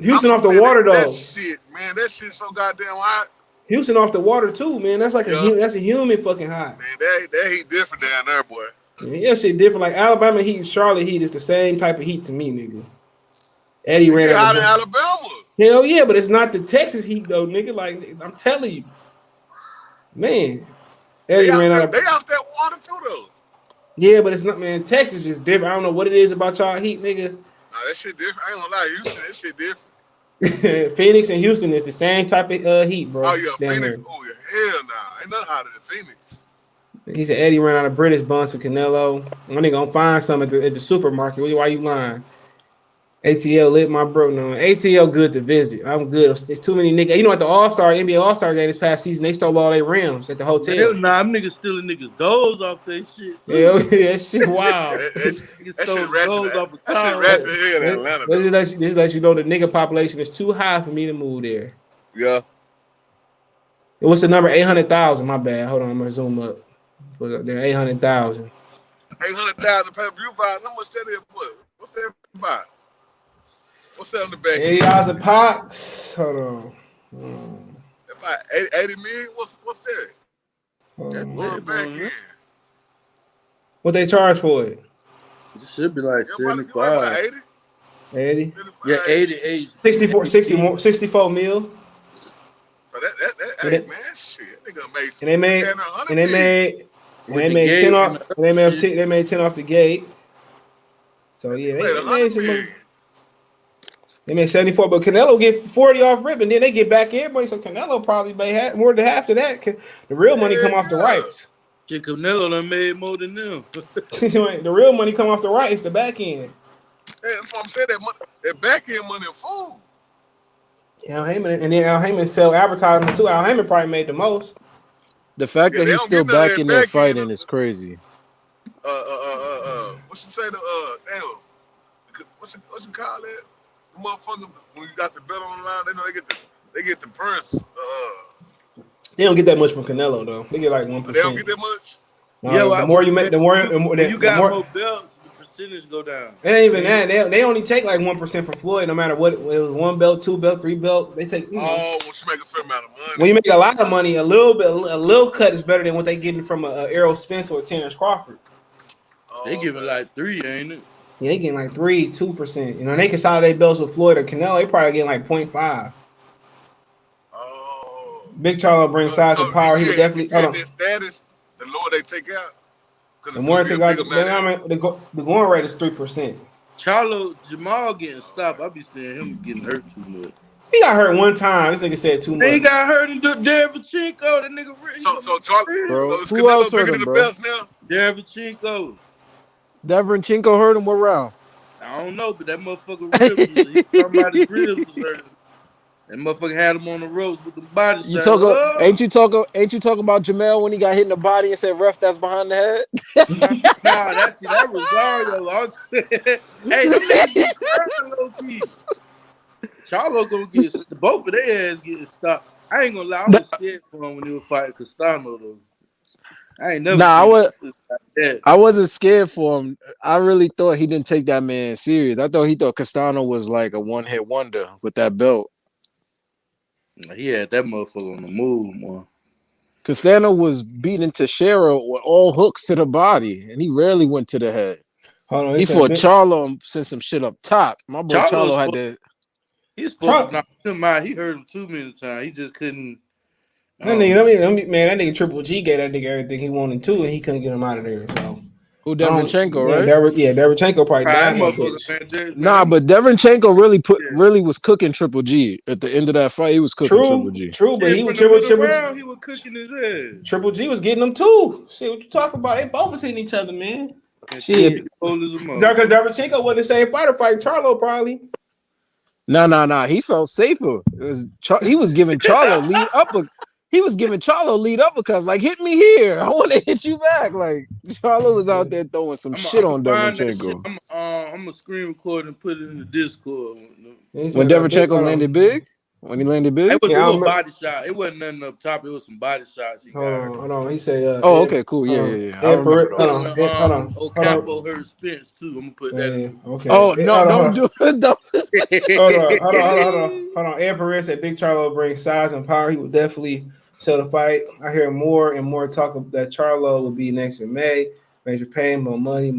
Houston off the water though. That shit so goddamn hot. Houston off the water too, man. That's like that's a human fucking hot. Man, that heat different down there, boy. Yeah, shit different. Like Alabama heat and Charlotte heat is the same type of heat to me, nigga. Eddie ran out in Alabama. Hell yeah, but it's not the Texas heat though, nigga. Like I'm telling you, man. Eddie ran out of. They off that water too, though. Yeah, but it's not, man. Texas is different. I don't know what it is about y'all heat, nigga. Nah, that shit different. I ain't gonna lie, Houston, that shit different. Phoenix and Houston is the same type of heat, bro. Oh yeah, Phoenix. There. Oh yeah, hell nah. Ain't nothing hotter than Phoenix. He said Eddie ran out of British buns for Canelo. I nigga gonna find some at the supermarket. Why you lying? ATL lit my bro. No, ATL good to visit. I'm good. There's too many niggas. You know, at the NBA All-Star game this past season, they stole all their rims at the hotel. Nah, them niggas stealing niggas' doors off their shit. Too. Yeah, that shit wild. that shit ratchet here in Atlanta. This let you know the nigga population is too high for me to move there. Yeah. What's the number? 800,000. My bad. Hold on, I'm gonna zoom up. There 800,000. 800,000 pay-per-view files. How much that is? What's that about? What's that on the back? $80 a pox. Hold on. About 80 million. What's that? What they charge for it? It should be like 75. 80? Yeah, 80. 64 mil. So that hey man, shit. They gonna make some. And they made 10 off the gate. So yeah, they made 74, but Canelo get 40 off rip, and then they get back everybody. So Canelo probably made more than half of that. The real money come off the rights. Shit, Canelo done made more than them. The real money come off the rights, the back end. Hey, that's what I'm saying. That back end money is food. Al Heyman, and then Al Heyman sell advertising too. Al Heyman probably made the most. The fact that he's still back in there fighting is crazy. What you say? What's you call that? The motherfucker when you got the bet on the line, they know they get the purse. They don't get that much from Canelo though. They get like 1%. They don't get that much. The more you make, the more you got more belts, the percentage go down. It ain't even that. They only take like 1% for Floyd, no matter what. It was 1 belt, 2 belt, 3 belt. They take. Well, she make a certain amount of money. When you make a lot of money, a little cut is better than what they getting from a Errol Spence or a Terrence Crawford. They giving like 3, ain't it? Yeah, they getting like 3, 2%. You know, they consolidate belts with Floyd or Canelo. They probably getting like 0.5. Oh. Big Charlo brings size and power. He would definitely. Their status, the lower they take out. The more they take out, the going rate is 3%. Charlo, Jamal getting stopped. I be seeing him getting hurt too much. He got hurt one time. This nigga said too much. He got hurt in Derevchenko. That nigga. So Charlo, bro. is Who Canelo else bigger hurt than him, the bro? belts now? Derevchenko. Derevchenko hurt him what round? I don't know, but that motherfucker ribs. Somebody's ribs was hurt. That motherfucker had him on the ropes with the body shot. Ain't you talking about Jamel when he got hit in the body and said, "Ref, that's behind the head"? Nah, that Rosario. Hey, them niggas be scared, low key. Charlo gonna get both of their ass getting stopped. I ain't gonna lie, I was scared for him when he was fighting Castano though. I ain't never. I wasn't scared for him. I really thought he didn't take that man serious. I thought he thought Castano was like a one-hit wonder with that belt. He had that motherfucker on the move, man. Castano was beating Teixeira with all hooks to the body, and he rarely went to the head. Hold on, he fought Charlo and sent some shit up top. My boy Charlo had that. He's supposed to knock him out. He hurt him too many times. He just couldn't. That nigga Triple G gave that nigga everything he wanted to, and he couldn't get him out of there. So. Who, Derevchenko, right? Derevchenko probably died. Nah, but Derevchenko really was cooking Triple G at the end of that fight. He was cooking Triple G. True, but he was he was cooking his ass. Triple G was getting them too. Shit, what you talking about? They both was hitting each other, man. Shit, because Derevchenko wasn't the same fighter fighting Charlo probably. Nah. He felt safer. He was giving Charlo lead up. He was giving Charlo lead up because, like, hit me here. I want to hit you back. Like, Charlo was out there throwing some shit on Derevchenko. I'm going to screen record and put it in the Discord. When Derevchenko landed big? When he landed big? It was a little body shot. It wasn't nothing up top. It was some body shots. Hold on. He said, okay, cool. Yeah. Hold on. Ocampo hurt Spence, too. I'm going to put that in. Okay. Oh, no, don't do it. Hold on. Ed Perez said Big Charlo brings size and power. He would definitely sell the fight. I hear more and more talk that Charlo will be next in May. Major pain, more money.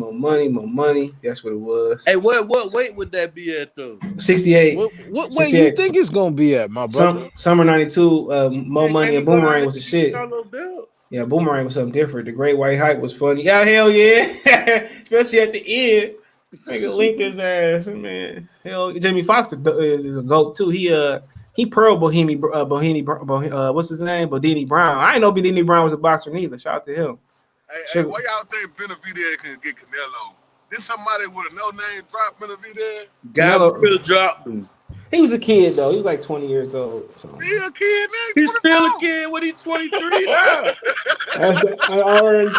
That's what it was. Hey, what weight would that be at though? 68. What weight you think it's gonna be at, my brother? Summer 92. Mo Money and Boomerang was the shit. Yeah, Boomerang was something different. The Great White Hype was funny. Yeah, hell yeah. Especially at the end. Nigga linked his ass, man. Hell, Jamie Foxx is a goat too. He Pearl Bohini, what's his name? Bodini Brown. I didn't know Bodini Brown was a boxer neither. Shout out to him. Hey, why y'all think Benavidez can get Canelo? Did somebody with a no-name drop Benavidez? Canelo dropped him. He was a kid, though. He was like 20 years old. So. He a kid, man. He's still a kid when he's 23 now. That's already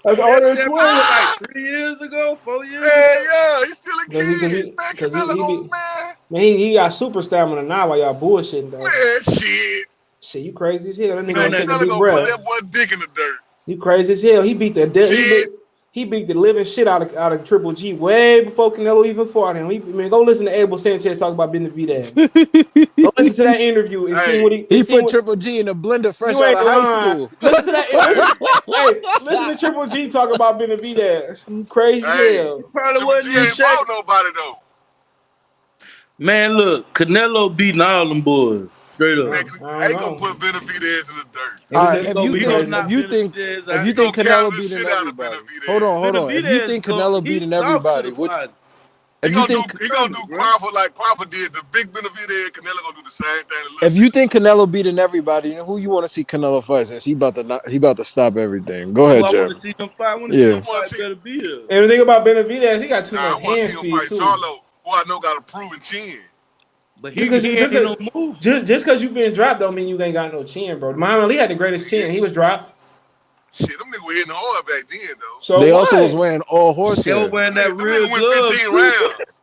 20. Like 3 years ago, 4 years ago. Yeah, he's still a kid. Man, he got super stamina now while y'all bullshitting, though. Man, shit, you crazy as hell. That nigga gonna take a deep breath. Put that boy dick in the dirt. You crazy as hell. He beat the he beat the living shit out of Triple G way before Canelo even fought him. Go listen to Abel Sanchez talk about Benavidez. Go listen to that interview and see what he put Triple G in a blender fresh out of high school. Listen to that. Listen to Triple G talk about Benavidez. Crazy as hell. Probably wasn't even fought nobody though. Man, look, Canelo beating all them boys. Straight up. I ain't gonna put Benavidez in the dirt. If you think Canelo beating everybody, hold on. If you think Canelo beating everybody, he gonna do Crawford like Crawford did. The big Benavidez, Canelo gonna do the same thing. If you think Canelo beating everybody, who you want to see Canelo fight? Since he about to stop everything. Go ahead, Jeff. I want to see him fight. I want to see him fight Benavidez. And the thing about Benavidez, he got too much hand speed too. Charlo, who I know got a proven chin. But just because you've been dropped don't mean you ain't got no chin, bro. Muhammad Ali had the greatest chin. He was dropped. Shit, them niggas were hitting hard back then, though. So they also was wearing all horse hair. They were wearing that real 15 rounds.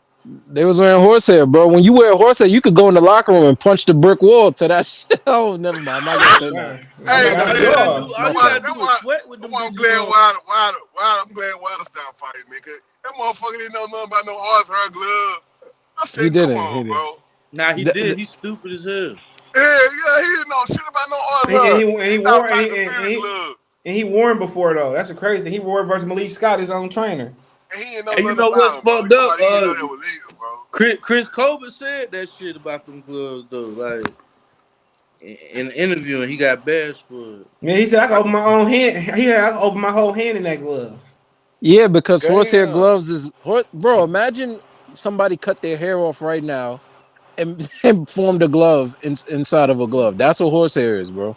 They was wearing horsehair, bro. When you wear horsehair, you could go in the locker room and punch the brick wall to that shit. Oh, never mind. I'm not gonna say that. Hey, All man, you gotta do, My all you fault. gotta do is sweat with them I'm bitches glad on. I'm glad Wilder stopped fighting me, cause that motherfucker didn't know nothing about no horsehair glove. I said, He come didn't. He on, didn't. bro. Nah, he Th- did. He's stupid as hell. Yeah, he didn't know shit about no And horsehair. he He thought wore Tyson Fury glove. and he wore him before though. That's the crazy thing. He wore it versus Malik Scott, his own trainer. And he didn't know And you nothing know what's about him, bro. fucked up? Somebody didn't know that was legal, bro. Chris Colbert said that shit about them gloves though. Like in the interview, and he got bashed for it. Man, he said I can open my own hand. I can open my whole hand in that glove. Yeah, because horsehair Damn. gloves is bro. Imagine somebody cut their hair off right now and formed a glove inside of a glove. That's what horsehair is, bro.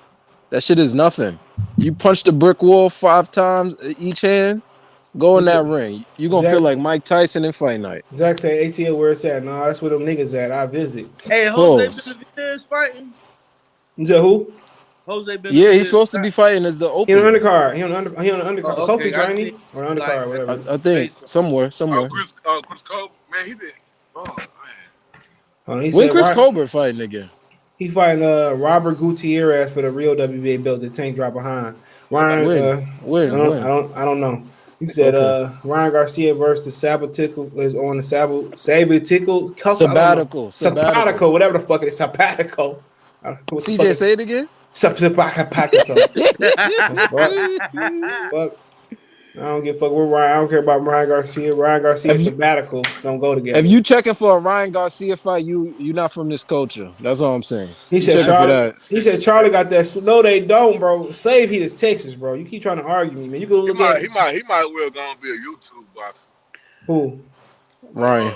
That shit is nothing. You punch the brick wall 5 times each hand, go in that ring. You gonna feel like Mike Tyson in fight night. Zach said ATL where it's at. No, that's where them niggas at. I visit. Hey, Pause. Jose Benavidez fighting. Is that who? Jose Benavidez. Yeah, he's supposed to be fighting as the He on the opener. undercard. He on the undercard. Oh, okay, Kofi's I right, see. or the undercard, Like, whatever. I think somewhere. Oh, Chris Cole, man, he did. Oh, man. He When said Chris Colbert fighting again? he fighting Robert Gutierrez for the real WBA belt that Tank dropped behind. Ryan, When? I don't know. He said Ryan Garcia versus the sabbatical is on the sabbatical sabbatical, whatever the fuck it is, sabbatical. CJ, say it again. Sabbatical. Fuck. I don't give a fuck. We're Ryan. I don't care about Ryan Garcia. Ryan Garcia sabbatical don't go together. If you checking for a Ryan Garcia fight, you're not from this culture. That's all I'm saying. He said Charlie got that. No, they don't, bro. Slave Heat is Texas, bro. You keep trying to argue me, man. You go look at he might well go and be a YouTube boxer. Who? Ryan.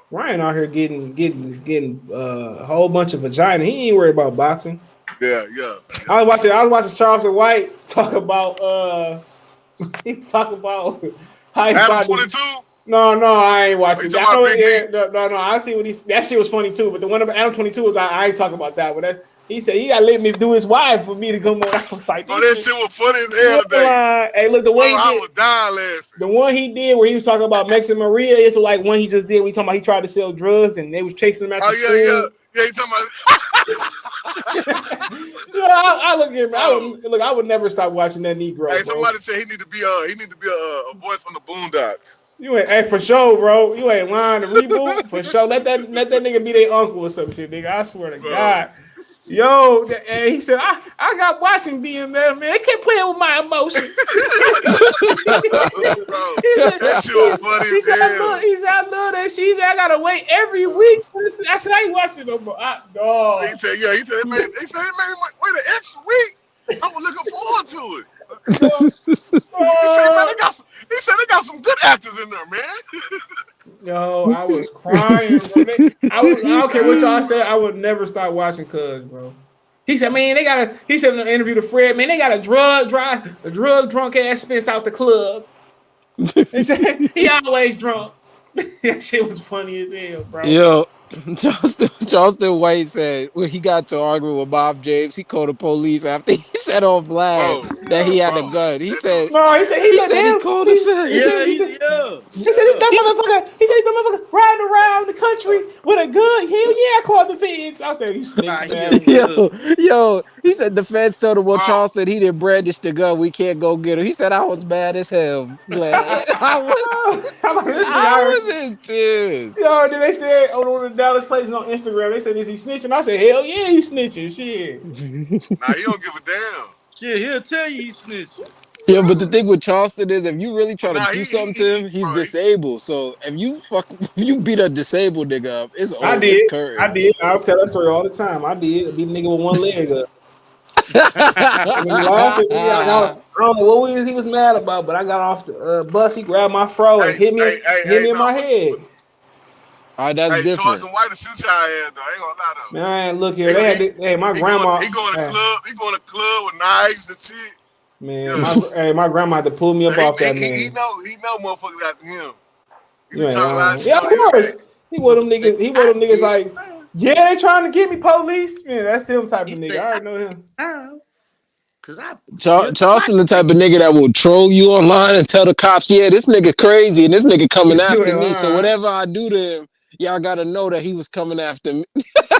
Ryan out here getting a whole bunch of vagina. He ain't worried about boxing. Yeah. I was watching Charleston White talk about he was talking about how he Adam 22. No, I ain't watching that. No, I see what that shit was funny too. But the one about Adam 22 was I ain't talking about that. But he said he gotta let me do his wife for me to come on. I was like, that shit was funny as hell today. Hey, look, the way I was dying laughing. The one he did where he was talking about Mexican Maria, it's like one he just did. We talking about he tried to sell drugs and they was chasing him after school. Yeah, he talking about. I look here, man. I would never stop watching that Negro. Hey, somebody said he need to be a voice on the Boondocks. You ain't, hey, for sure, bro. You ain't lying to reboot for sure. Let that nigga be their uncle or some shit, nigga. I swear to God. Yo, and he said, I got watching BMF, man. They kept playing with my emotions. That shit was funny as hell. He said, I love that shit. He said, I gotta wait every week. I said, I ain't watching it no more. Dog. He said, it made me wait an extra week. I was looking forward to it. He said they got some good actors in there, man. Yo, I was crying, bro. I don't care what y'all say. I would never stop watching Cuz, bro. He said, man, he said in the interview to Fred, man, they got a drug drunk ass Spence out the club. He said he always drunk. That shit was funny as hell, bro. Yo, Charleston White said when he got to arguing with Bob James, he called the police after he set off Vlad that he had a gun. He said he called the feds. He said this dumb motherfucker riding around the country with a gun. Hell yeah, I called the feds. I said, you snitch, man. Yo, he said the feds told him, well, Charles said he didn't brandish the gun. We can't go get him. He said, I was mad as hell. I was in tears. Yo, then they said on the Dallas Places on Instagram, they said, is he snitching? I said, hell yeah, he snitching. Shit. Nah, he don't give a damn. Shit, he'll tell you he's snitching. Yeah, but the thing with Charleston is, if you really try to do something to him, he's disabled. So if you beat a disabled nigga up, it's over. I did. I'll tell that story all the time. I did. Beat a nigga with one leg up. I don't know what he was mad about, but I got off the bus. He grabbed my fro and hit me in my head. All right, that's different. Charleston White to shoot your ass though. I ain't gonna lie though. Man, look here. My grandma. He going to club. He going to club with knives and shit. Man, my grandma had to pull me up off that man. He know motherfuckers after him. Yeah, of course. He one of them niggas like, yeah, they trying to get me, police. Man, that's him type of nigga. I already know him. Cause I still Charleston the type of nigga that will troll you online and tell the cops, yeah, this nigga crazy and this nigga coming You after ain't me. So lying. whatever I do to him, y'all gotta know that he was coming after me.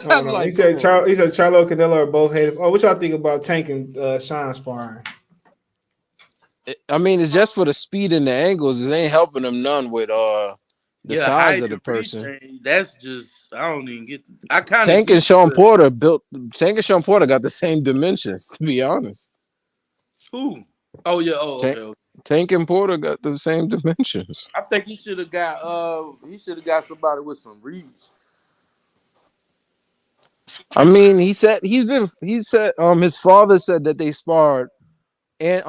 Hold I'm on. He like, come said on. He said Charlo Canelo are both hated. Oh, what y'all think about Tank and Sean sparring? I mean, it's just for the speed and the angles. It ain't helping them none with the yeah, size height of the and reach. person. That's just I don't even get. I kind of Tank and get Sean the Porter got the same dimensions, to be honest. who. Oh yeah. Oh Tank, okay. Tank and Porter got the same dimensions. I think he should have got somebody with some reach. I mean, he said his father said that they sparred and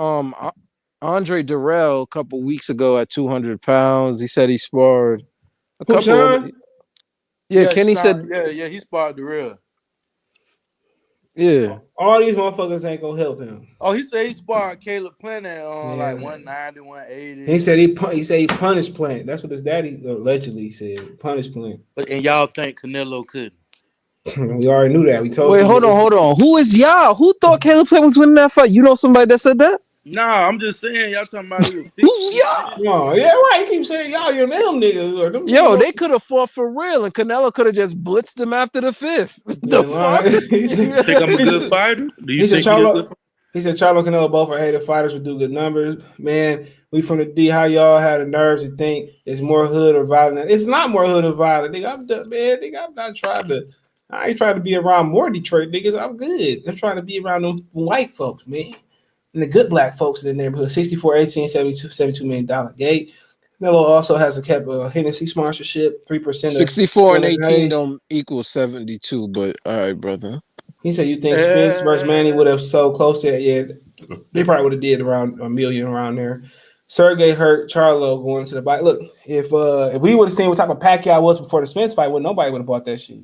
Andre Durrell a couple weeks ago at 200 pounds. He said he sparred a Who, couple other. Sean? Yeah, Yeah, Kenny Sean, said, yeah, he sparred the real. yeah. All these motherfuckers ain't gonna help him. Oh, he said he sparred Caleb Planet on like Yeah. 190, 180. He said he punished Plant. That's what his daddy allegedly said. Punished Plant. And y'all think Canelo couldn't? We already knew that. We told Wait, you hold niggas. on. Who is y'all? Who thought Caleb Plant was winning that fight? You know somebody that said that? Nah, I'm just saying y'all talking about it was Who's 50%. y'all? Oh, yeah, right. You keep saying y'all, you them niggas. Or them Yo, niggas. they could have fought for real, and Canelo could have just blitzed him after the fifth. You The ain't lying. You think I'm a good fighter? Do you He said think he a good Charlo. He said Charlo Canelo both are hated fighters would do good numbers. Man, we from the D. How y'all had the nerves to think it's more hood or violent? It's not more hood or violent. Nigga, I'm not trying to. I ain't trying to be around more Detroit niggas. I'm good. I'm trying to be around them white folks, man. And the good black folks in the neighborhood. 64, 18, $72 million gate. Canelo also has a cap Hennessy sponsorship, 3% of 64 and 18 Hey. don't equal 72, but all right, brother. He said you think Spence versus Manny fighter? would have sold close to it? Yeah, they probably would have did around a million around there. Sergey hurt Charlo going to the bike. Look, if we would have seen what type of Pacquiao was before the Spence fight, well, nobody would have bought that shit.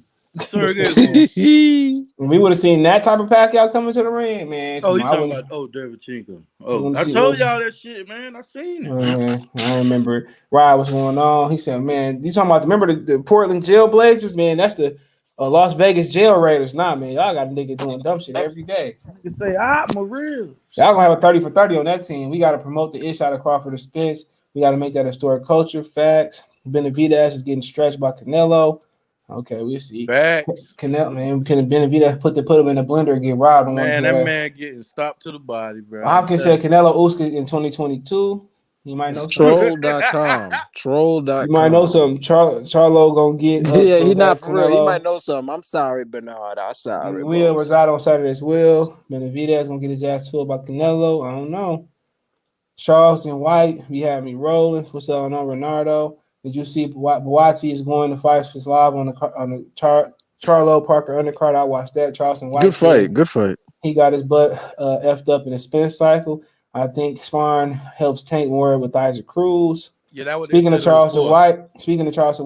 Sergey who? When we would have seen that type of Pacquiao coming to the ring, man. Oh, Come he on, I talking wouldn't. about Derevchenko. You Oh, want to I see what told was. y'all that shit, man. I seen it. I remember Rod was going on. He said, "Man, you talking about? Remember the Portland Jail Blazers? Man, that's the Las Vegas Jail Raiders. Nah, man, y'all got a nigga doing dumb shit every day. You say, I'm a real. Y'all gonna have a 30 for 30 on that team. We gotta promote the ish out of Crawford and Spence. We gotta make that historic culture. Facts. Benavidez is getting stretched by Canelo. Okay, we'll see. Facts. Canelo, man, can Benavidez put him in the blender and get robbed? I don't want to Man, hear that that. man getting stopped to the body, bro. I'm Hopkins telling said Canelo Usyk in 2022. You might know something. you. Troll.com. You might know Troll.com. something. Charlo gonna get up Yeah, he for not for real. He might Canelo. know something. I'm sorry, Bernard. I'm sorry, Will boss. reside on Saturday as well. Benavidez gonna get his ass filled by Canelo. I don't know. Charles and White, you had me rolling. What's up on Renardo? Did you see Buatsi is going to fight for live on the Charlo Parker undercard? I watched that. Charleston White Good said fight. Good fight. he got his butt effed up in the spin cycle. I think sparring helps Tank more with Isaac Cruz. Yeah, that's what they Speaking of said it was Charleston for.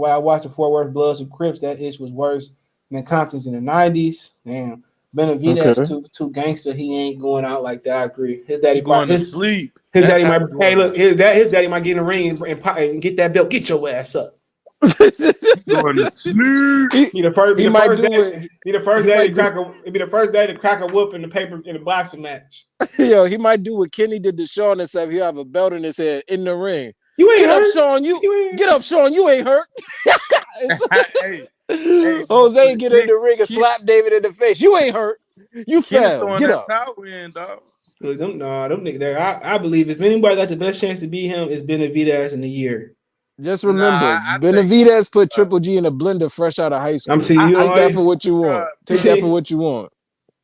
White, I watched the Fort Worth Bloods and Crips. That itch was worse than Compton's in the 90s. Damn. Benavidez Okay. too gangster. He ain't going out like that. I agree. His daddy He going probably to sleep. his That's daddy how might. he Hey, going look, out. his daddy might get in the ring and get that belt. Get your ass up. Going to sleep. He the first. Be He the might first do day. it. Be the first He day might to do. crack a. Be the first day to crack a whoop in the boxing match. Yo, he might do what Kenny did to Sean and say he'll have a belt in his head in the ring. You ain't Get up, hurt. Sean. Get up, Sean. You ain't hurt. hey, Jose get in Ken, the ring and Ken, slap David in the face. You ain't hurt. You Kenny fell. throwing Get that up. towel in, dog. Look, them niggas there. I believe if anybody got the best chance to beat him, it's Benavidez in the year. Just Nah, remember, I think Benavidez put Triple G in a blender fresh out of high I'm school. seeing you Take know. that for what you want. Take that for Yeah, what you want.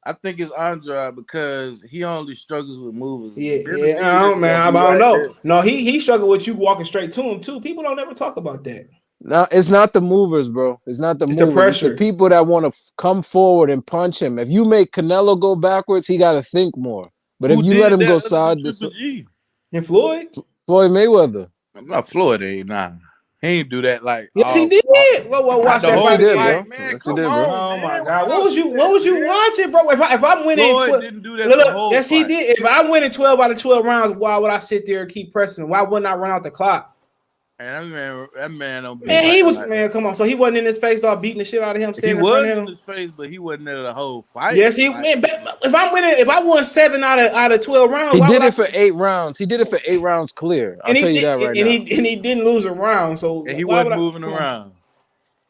I think it's Andre because he only struggles with movers. yeah. I Benavidez don't, man. gonna I be don't right know. there. No, he struggled with you walking straight to him too. People don't ever talk about that. No, it's not the movers, bro. It's not the It's the movers. It's the pressure. people that want to come forward and punch him. If you make Canelo go backwards, he got to think more. But if Who you let did him go that other than side to Triple side, G? And Floyd? Floyd Mayweather. I'm not Florida, nah. He ain't do that like Yes, he did. Whoa, not watch the that Yes, he fight whole did, again. fight, bro. man. Yes, he Come did, bro. on, Oh my man. God! Why y'all do What that, was you man? watching, bro? If I'm winning Floyd 12, didn't do that the look, whole yes, he fight. did. If I'm winning 12 out of 12 rounds, why would I sit there and keep pressing? Why wouldn't I run out the clock? And that man don't be Man, he fighting was like man. Come on, so he wasn't in his face, all beating the shit out of him, that. He standing in front was of in him. his face, but he wasn't there the whole fight. Yes, he like, man. If I won 7 out of 12 rounds, He why did would I? it for 8 rounds. He did it for 8 rounds clear. I'll And tell you that right now. he didn't lose a round. So and he why would wasn't I? moving around.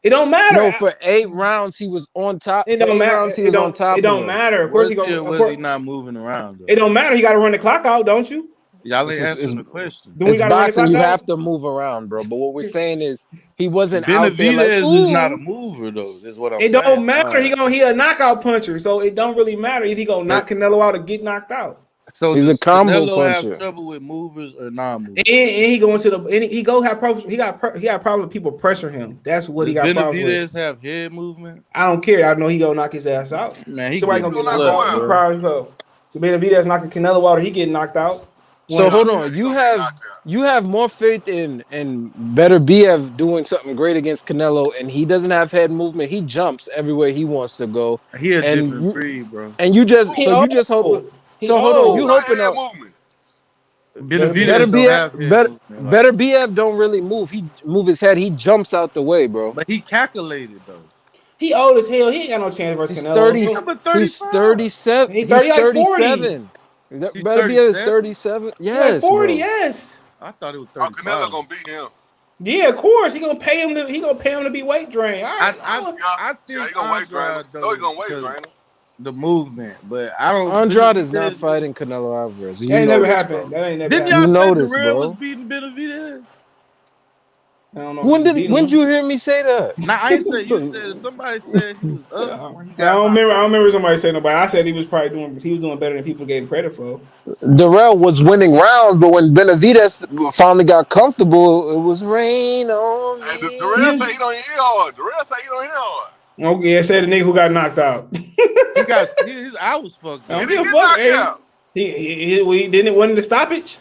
It don't matter. No, for 8 rounds he was on top. It For don't eight matter. rounds he was on top It of don't him. matter. Of course he Was he gonna. or Of was he course, not moving around though? it don't matter. You got to run the clock out, don't you? Y'all ain't It's, just, answering the question. Then we it's got to run the boxing. clock You out. have to move around, bro. But what we're saying is he wasn't out there like, Benavidez is not a ooh. mover though. Is what I'm It saying. don't matter. He a knockout puncher, so it don't really matter if he gonna knock Canelo out or get knocked out. So He's a does combo Canelo have puncher. trouble with movers or non-movers? And he go into the and he go have problems. He got problem with people pressure him. That's what Does he got problems with. Benavidez have head movement? I don't care. I know he gonna knock his ass out. Man, he Somebody getting gonna get knocked slept, out. He bro. probably so. The Benavidez knocking Canelo out, or he getting knocked out. So hold on. You have more faith in Better BF doing something great against Canelo, and he doesn't have head movement. He jumps everywhere he wants to go. He a And different breed, bro. you just He you just hope. old. He So hold on. You old. hoping on Better Benavidez don't BF have head better movement, Better BF don't really move. He move his head. He jumps out the way, bro. but he calculated though. He old as hell. He ain't got no chance versus He's Canelo. 30. So, Number He's 35. 37. he 30 He's like 40. 37. He's Better BF is 37? 37. He like Yes, 40. bro. Yes. I thought it was 35. Canelo gonna beat him. Yeah, of course. He gonna pay him to be weight drained. All right. I think he gonna weight drain Andrade him. though, No, he gonna weight because drain him. the movement, but I don't. Andrade is Benavidez not fighting Canelo Alvarez. You That ain't know never this, happened. bro. That ain't never Didn't happened. y'all You say know this, Darrell was bro. beating Benavidez? I don't know. When did you hear me say that? Nah, I ain't say you said. Somebody said he was up when he I got don't knocked remember. I out. don't remember somebody saying nobody. I said he was doing better than people gave him credit for. Darrell was winning rounds, but when Benavidez finally got comfortable, it was rain on Hey, me. Darrell say he don't hit hard. Darrell say he don't hit hard. Oh yeah, say the nigga who got knocked out. His eye was fucked I up. don't He give a didn't get fuck. knocked Hey, out. he didn't win the stoppage.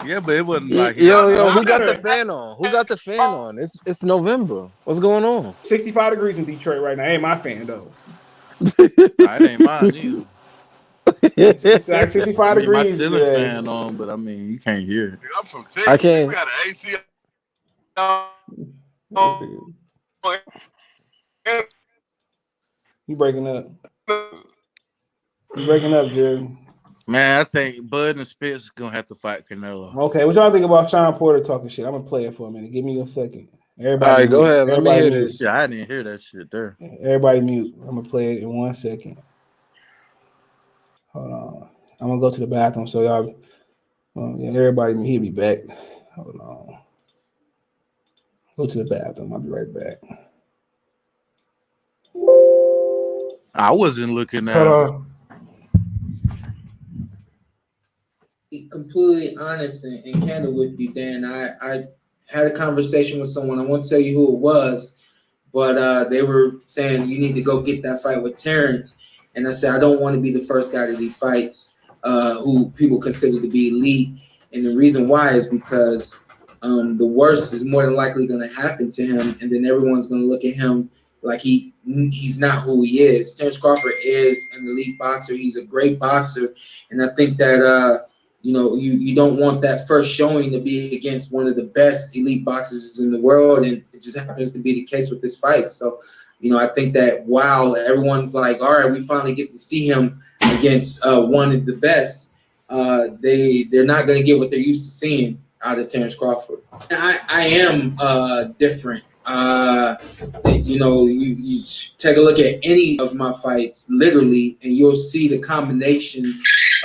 Yeah, but it wasn't like he Yo, got who got the matter. fan on? Who got the fan on? It's November. What's going on? 65 degrees in Detroit right now. Ain't my fan though. Nah, it ain't mine either. It's like 65 I mean, my degrees ceiling today. fan on, but I mean, you can't hear it. I'm from Texas. I can't. We got an AC. You breaking up? You breaking up, Jerry? Man, I think Bud and Spence is gonna have to fight Canelo. Okay, what y'all think about Sean Porter talking shit? I'm gonna play it for a minute. Give me a second. Everybody, All right, go ahead. Let me hear mute. this. Yeah, I didn't hear that shit there. Everybody mute. I'm gonna play it in 1 second. Hold on. I'm gonna go to the bathroom so y'all. Yeah, everybody, he'll be back. Hold on. Go to the bathroom. I'll be right back. I wasn't looking at. Hold on. Be completely honest and candid with you, Dan. I had a conversation with someone. I won't tell you who it was, but they were saying you need to go get that fight with Terrence. And I said I don't want to be the first guy that he fights who people consider to be elite. And the reason why is because the worst is more than likely going to happen to him, and then everyone's going to look at him like he's not who he is. Terrence Crawford is an elite boxer. He's a great boxer, and I think that you don't want that first showing to be against one of the best elite boxers in the world, and it just happens to be the case with this fight. So, I think that while everyone's like, all right, we finally get to see him against one of the best, they're not going to get what they're used to seeing out of Terrence Crawford. I am different. You take a look at any of my fights, literally, and you'll see the combination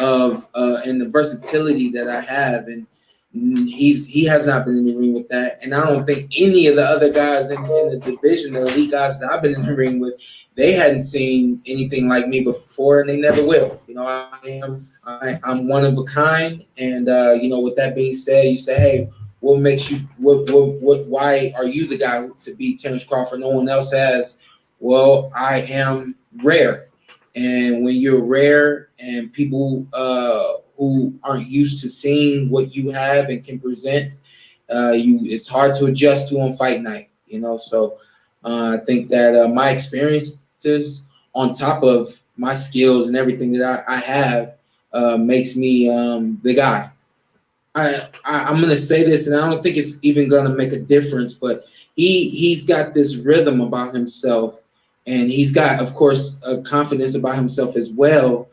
of and the versatility that I have, and he has not been in the ring with that, and I don't think any of the other guys in the division, the elite guys that I've been in the ring with, they hadn't seen anything like me before, and they never will. I'm one of a kind, and with that being said, you say, hey, what makes you why are you the guy to beat Terrence Crawford? No one else has. Well, I am rare. And when you're rare and people who aren't used to seeing what you have and can present, it's hard to adjust to on fight night, So I think that my experiences on top of my skills and everything that I have makes me the guy. I'm gonna say this, and I don't think it's even gonna make a difference, but he's got this rhythm about himself, and he's got, of course, a confidence about himself as well.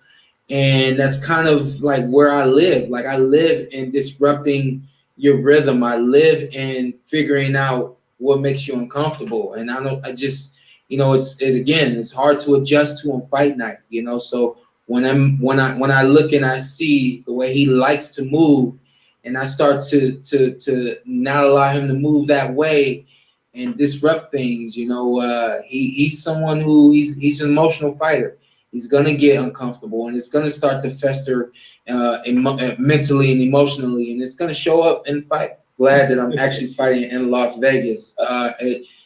And that's kind of like where I live. Like I live in disrupting your rhythm. I live in figuring out what makes you uncomfortable. And I just, it's hard to adjust to on fight night, So when I look and I see the way he likes to move, and I start to not allow him to move that way and disrupt things, he's someone who he's an emotional fighter. He's gonna get uncomfortable, and it's gonna start to fester mentally and emotionally, and it's gonna show up in the fight. Glad that I'm actually fighting in Las Vegas.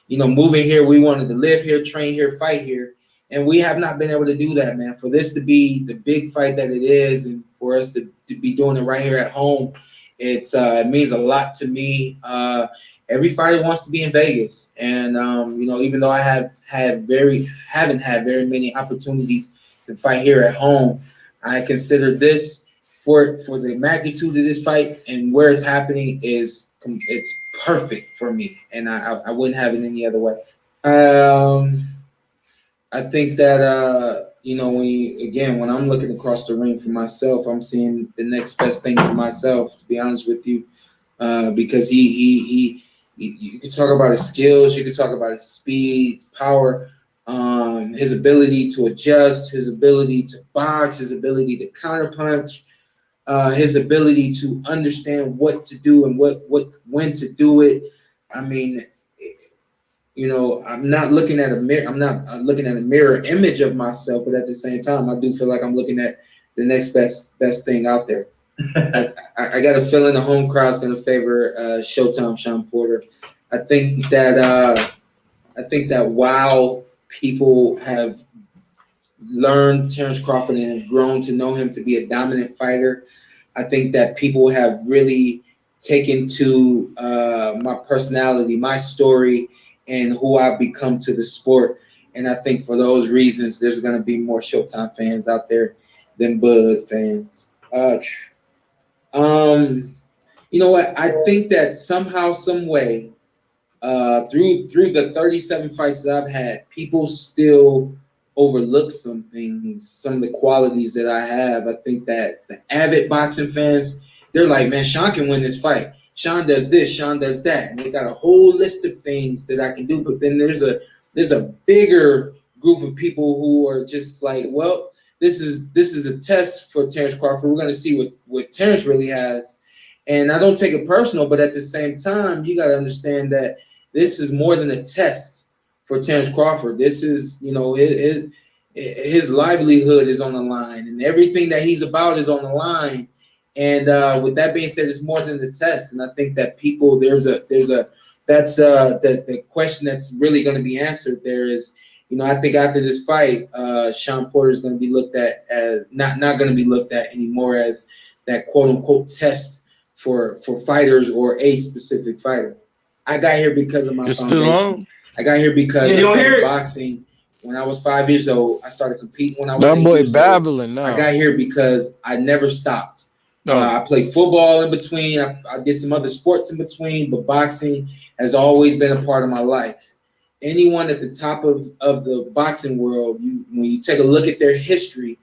Moving here, we wanted to live here, train here, fight here, and we have not been able to do that, man. For this to be the big fight that it is, and for us to be doing it right here at home, it means a lot to me. Every fighter wants to be in Vegas, and even though I haven't had very many opportunities to fight here at home, I consider this for the magnitude of this fight and where it's happening it's perfect for me, and I wouldn't have it any other way. I think that when I'm looking across the ring for myself, I'm seeing the next best thing to myself. To be honest with you, because you can talk about his skills, you can talk about his speed, his power, his ability to adjust, his ability to box, his ability to counterpunch, his ability to understand what to do and when to do it. I mean, I'm not looking at a mirror. I'm not looking at a mirror image of myself, but at the same time, I do feel like I'm looking at the next best thing out there. I got a feeling the home crowd's going to favor Showtime Sean Porter. I think that while people have learned Terrence Crawford and have grown to know him to be a dominant fighter, I think that people have really taken to my personality, my story, and who I've become to the sport. And I think for those reasons, there's going to be more Showtime fans out there than Bud fans. You know what? I think that somehow, some way, through the 37 fights that I've had, people still overlook some things, some of the qualities that I have. I think that the avid boxing fans, they're like, man, Sean can win this fight. Sean does this, Sean does that, and they got a whole list of things that I can do. But then there's a bigger group of people who are just like, well, this is a test for Terrence Crawford. We're going to see what Terrence really has. And I don't take it personal, but at the same time, you got to understand that this is more than a test for Terrence Crawford. This is, his livelihood is on the line, and everything that he's about is on the line. And with that being said, it's more than the test. And I think that people, that's the question that's really going to be answered there is, I think after this fight, Sean Porter is going to be looked at as not going to be looked at anymore as that quote unquote test for fighters or a specific fighter. I got here because of my foundation. I got here because I started boxing when I was 5 years old. I started competing when I was 8 years old. Now. I got here because I never stopped. I played football in between. I did some other sports in between, but boxing has always been a part of my life. Anyone at the top of the boxing world, when you take a look at their history,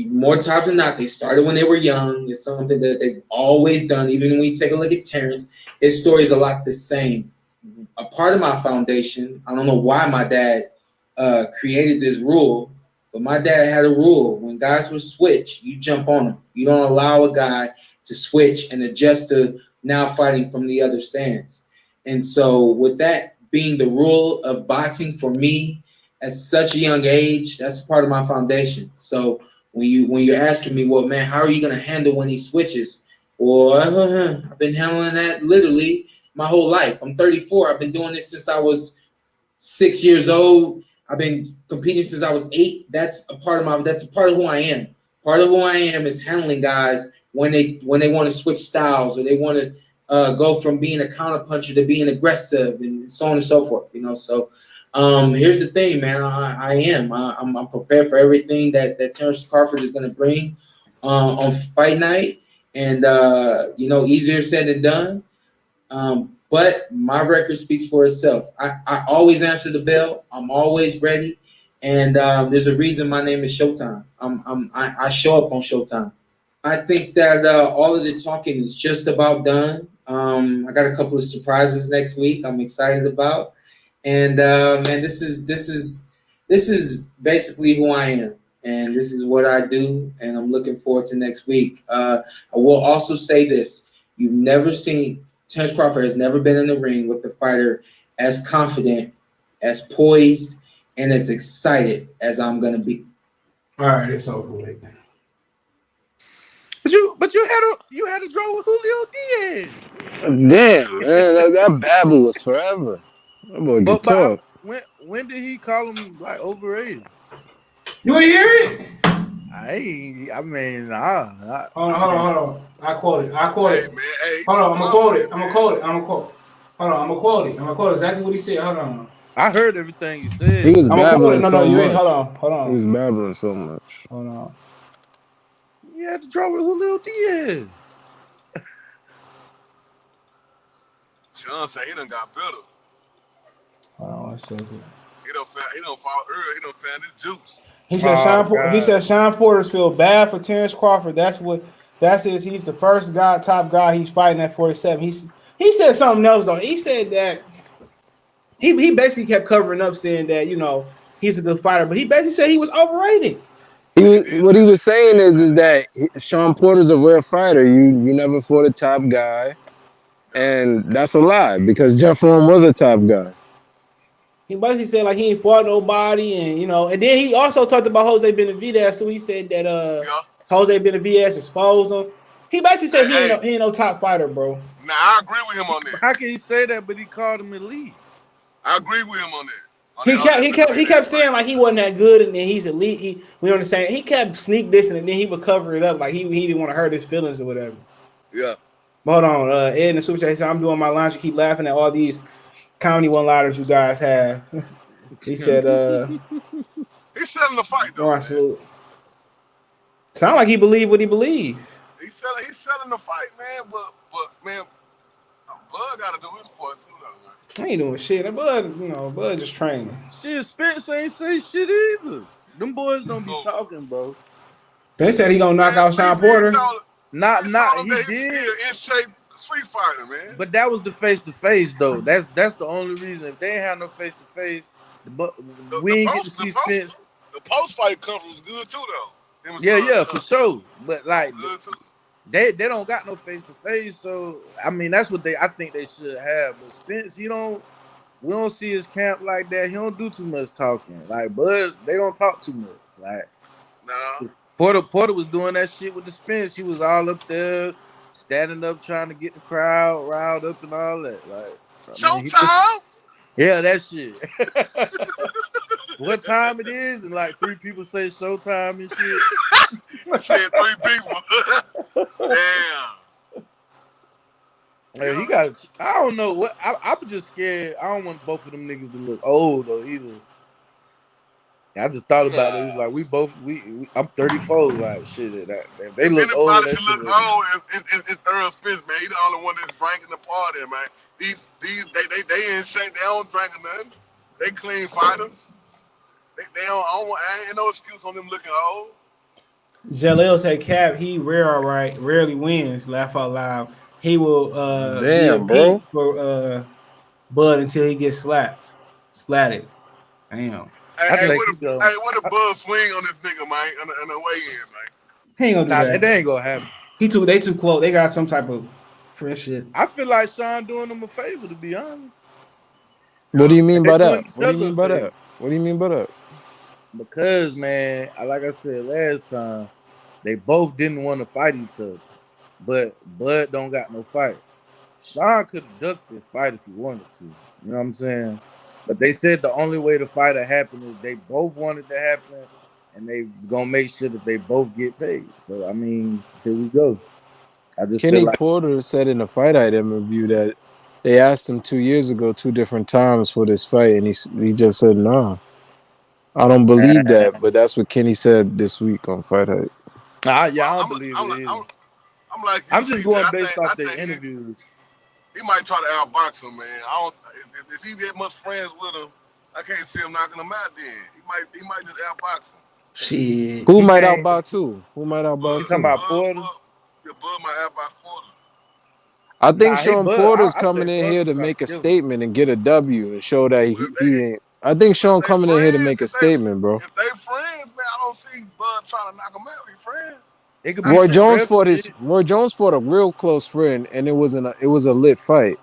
more times than not, they started when they were young. It's something that they've always done. Even when you take a look at Terrence, his story is a lot the same. A part of my foundation, I don't know why my dad created this rule, but my dad had a rule. When guys would switch, you jump on them. You don't allow a guy to switch and adjust to now fighting from the other stance. And so with that being the rule of boxing for me at such a young age, that's part of my foundation. So when you're asking me, well, man, how are you going to handle when he switches? Well, I've been handling that literally my whole life. I'm 34. I've been doing this since I was 6 years old. I've been competing since I was 8. That's a part of who I am. Part of who I am is handling guys when they want to switch styles, or they want to go from being a counterpuncher to being aggressive, and so on and so forth. So here's the thing, man. I'm prepared for everything that Terrence Crawford is going to bring on fight night. and easier said than done. But my record speaks for itself. I always answer the bell. I'm always ready, and there's a reason my name is Showtime. I show up on Showtime. I think that all of the talking is just about done. I got a couple of surprises next week. I'm excited about, and man, this is basically who I am, and this is what I do, and I'm looking forward to next week. I will also say this: you've never seen Terence Crawford has never been in the ring with a fighter as confident, as poised, and as excited as I'm gonna be. All right, it's over with. But you had a draw with Julio Diaz. Damn, man, that babble was forever. That boy get tough. When did he call him like overrated? You ain't hear it? I mean, nah. Hold on. I quote it. Hey, man, hey, Hold on, I'm gonna quote it. Hold on, I'm gonna quote it. I'm gonna quote exactly what he said. Hold on. I heard everything you said. He was I'm gonna quote it. babbling so You ain't. much. Hold on. He was babbling so much. Hold on. You had to draw with Julio Diaz. Sean said he done got better. Hold on 1 second. He don't fall early. He don't found his juice. He said Sean Porter's feel bad for Terence Crawford. He's the first top guy he's fighting at 47. He said something else though. He said that he basically kept covering up saying that, he's a good fighter, but he basically said he was overrated. What he was saying is that Sean Porter's a rare fighter. You never fought a top guy, and that's a lie because Jeff Horn was a top guy. He basically said like he ain't fought nobody, and and then he also talked about Jose Benavidez too. He said that Jose Benavidez exposed him. He basically said he ain't no top fighter, bro. Nah, I agree with him on that. How can he say that? But he called him elite. I agree with him on that. He kept saying like he wasn't that good, and then he's elite. We understand. He kept sneak dissing, and then he would cover it up like he didn't want to hurt his feelings or whatever. Yeah. But hold on, Ed in the super chat, he said, I'm doing my lines. You keep laughing at all these comedy one-liners you guys have. He said, he's selling the fight though. I salute. Sound like he believed what he believed. He's selling the fight, man. But man, Bud got to do his part too, though, man. I ain't doing shit. Bud just training. Shit, Spence ain't say shit either. Them boys don't be talking, bro. Spence said he gonna knock out Sean Porter. He did. He in shape street fighter, man. But that was the face-to-face, though. That's the only reason. If they ain't had no face-to-face, we ain't get to see Spence. The post-fight conference was good, too, though. Yeah, for sure. But, like, they don't got no face-to-face, so, I mean, that's what I think they should have. But Spence, we don't see his camp like that. He don't do too much talking. Like, Bud, they don't talk too much. Like, nah. Porter was doing that shit with the Spence. He was all up there, standing up, trying to get the crowd riled up and all that. Like, Showtime? Yeah, that shit. What time it is? And like 3 people say showtime and shit. Said 3 people. Damn. Hey, he got. I don't know what. I'm just scared. I don't want both of them niggas to look old or either. I just thought about it. It's like I'm 34. Like shit. If they look old. Anybody should look old. It's Earl Spence, man. He the only one that's drinking the party, man. They ain't shape. They don't drink nothing. They clean fighters. They don't. Ain't no excuse on them looking old. Jaleel said, "Cap, he rarely wins. Laugh out loud. He will damn, bro, for Bud until he gets splatted. Damn. Hey, what a Bud swing on this nigga, man, on the way in, man. He ain't gonna do that. They ain't gonna happen. They too close. They got some type of fresh shit. I feel like Sean doing them a favor, to be honest. What do you mean by that? What do you mean by that? Because, man, like I said last time, they both didn't want to fight each other. But Bud don't got no fight. Sean could have ducked this fight if he wanted to. You know what I'm saying? But they said the only way the fight will happen is they both want it to happen, and they gonna make sure that they both get paid. So I mean, here we go. I just Kenny Porter said in a fight item review that they asked him 2 years ago 2 different times for this fight, and he just said no. I don't believe that, but that's what Kenny said this week on Fight Hype. I don't believe it either. I'm like, I'm just going I based think off their interviews. he might try to outbox him, man. I don't. If he that much friends with him, I can't see him knocking him out. Then he might just outbox him. Shit. Who He might can't. outbox who? Who might Bud, You outbox talking who? about Porter? Bud might outbox Porter. I think Nah, he Sean Bud. Porter's I coming think in Bud here gonna to try to make a kill him. statement and get a W and show that Well, he ain't. I think Sean if they coming in here to friends, make a statement, bro. if they friends, man, I don't see Bud trying to knock him out. He friends. It could be I Roy see. some Jones rep fought shit. a real close friend, and it was a lit fight.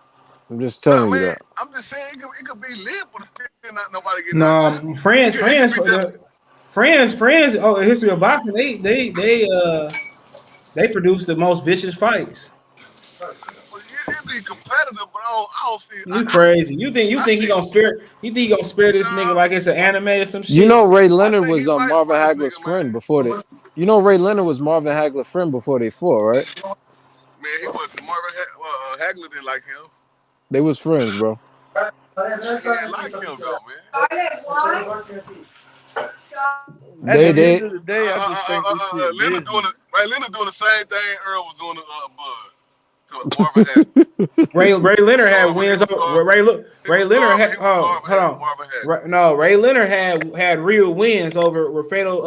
I'm just Nah, telling you man, that. I'm just saying it could be lit, but still not nobody get knocked out. No, friends. It could be just. Oh, the history of boxing. They produce the most vicious fights. Well, it be competitive, but I don't see. You crazy? You I think he see. gonna spare? You think he gonna spare this nigga Nah, like it's an anime or some You shit? know, Ray I Leonard think he was might Marvin spare this Hagler's nigga, man. friend before they. You know, Ray Leonard was Marvin Hagler's friend before they fought, right? Man, he was Marvin Hagler didn't like him. They was friends, bro. He didn't like him though, man. At They the they end of the day, I just think this shit Leonard business. Leonard doing the same thing Earl was doing to Marvin Hagler. Ray He was Leonard had starving. wins over He was Leonard starving. had He was starving hold on. Marvin Hagler. No, Ray Leonard had real wins over Rafael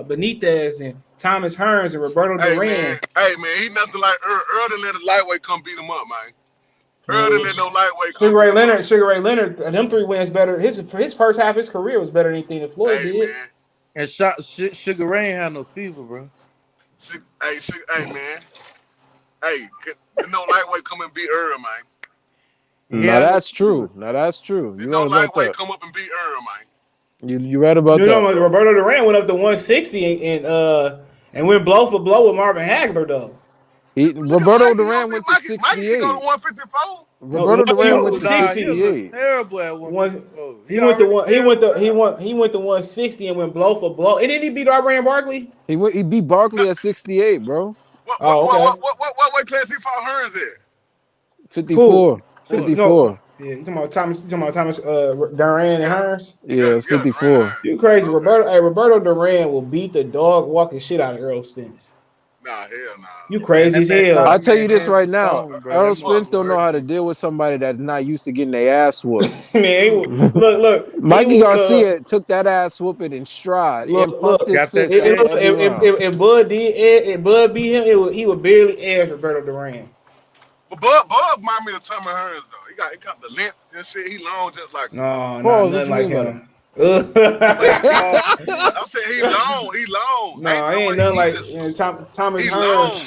Benitez and Thomas Hearns and Roberto Duran. Hey man, he nothing like Earl. Earl didn't let a lightweight come beat him up, man. Earl didn't let no lightweight come beat him up. Sugar Ray Leonard, them 3 wins better. His first half of his career was better than anything that Floyd Hey did. man. And Sugar Ray ain't had no fever, bro. Hey man. Hey, no lightweight come and beat Earl, man. Now that's true. Now that's true. There's You no right about lightweight that. come up and beat Earl, man. You right about that. Bro. Roberto Duran went up to 160 and went blow for blow with Marvin Hagler though. Roberto Duran went to Mikey 68. go to 154. Roberto Duran went to 60. He looked 68. terrible at 154. He went to 160 and went blow for blow. And didn't he beat Iran Barkley? He beat Barkley at 68, bro. What weight class he fought Hearns at? 54. Cool. 54. Yeah, you talking about Thomas Duran and Hearns? Yeah, it's 54. You crazy. Okay. Roberto Duran will beat the dog walking shit out of Errol Spence. Nah, hell nah. You crazy as hell. I'll tell you this right now. Errol Spence don't know how to deal with somebody that's not used to getting their ass whooped. Man, look. Mikey Garcia took that ass whooping in stride and pumped his fist. If Bud beat him, he would barely ask Roberto Duran. But Bud remind me of Tommy Hearns though. He got the length and shit. He long just like no, nothing like him. I'm saying he long. No, he ain't nothing like Thomas Hearns. Long.